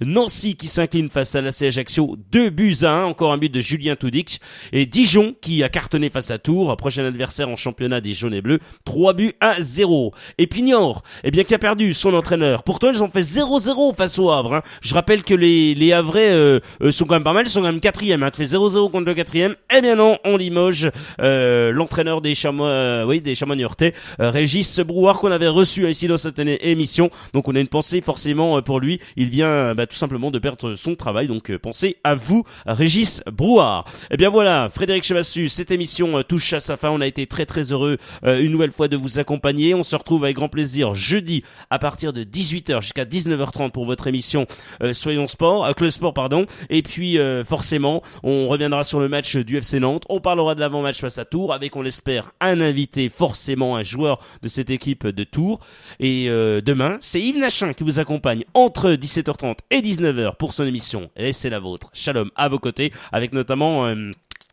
Nancy qui s'incline face à l'AC Ajaccio 2-1. Encore un but de Julien Toudic. Et Dijon qui a cartonné face à Tours, prochain adversaire en championnat des jaunes et bleus, 3-0. Et puis Niort, qui a perdu son entraîneur. Pourtant, ils ont fait 0-0 face au Havre. Je rappelle que les Havrais sont quand même pas mal, ils sont quand même 4e. Tu fais 0-0 contre le 4e. Non, on limoge l'entraîneur des Chamois niortais, Régis Brouard, qu'on avait reçu ici dans cette émission. Donc on a une pensée forcément pour lui. Il vient tout simplement de perdre son travail. Donc pensez à vous, Régis Brouard. Voilà, Frédéric Chevassus, cette émission touche à sa fin. On a été très très heureux une nouvelle fois de vous accompagner. On se retrouve avec grand plaisir jeudi à partir de 18h jusqu'à 19h30 pour votre émission Soyons Sport, Club Sport pardon. Et puis forcément on reviendra sur le match du FC Nantes. On parlera de l'avant-match face à Tours avec, on l'espère, un invité, forcément un joueur de cette équipe de Tours. Et demain c'est Yves Nachin qui vous accompagne entre 17h30 et 19h pour son émission Et c'est la vôtre. Shalom à vos côtés avec notamment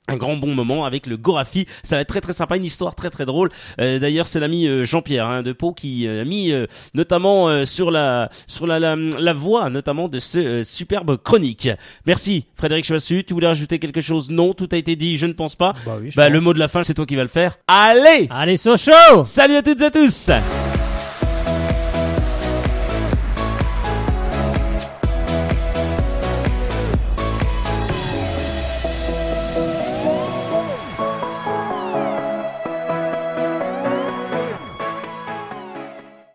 un grand bon moment avec le Gorafi. Ça va être très très sympa, une histoire très très drôle. D'ailleurs c'est l'ami Jean-Pierre de Pau qui a mis notamment sur la voix notamment de ce superbe chronique. Merci Frédéric Chevassus. Tu voulais rajouter quelque chose? Non, tout a été dit, je ne pense pas. Oui, le mot de la fin c'est toi qui vas le faire. Allez Sochaux. Salut à toutes et à tous.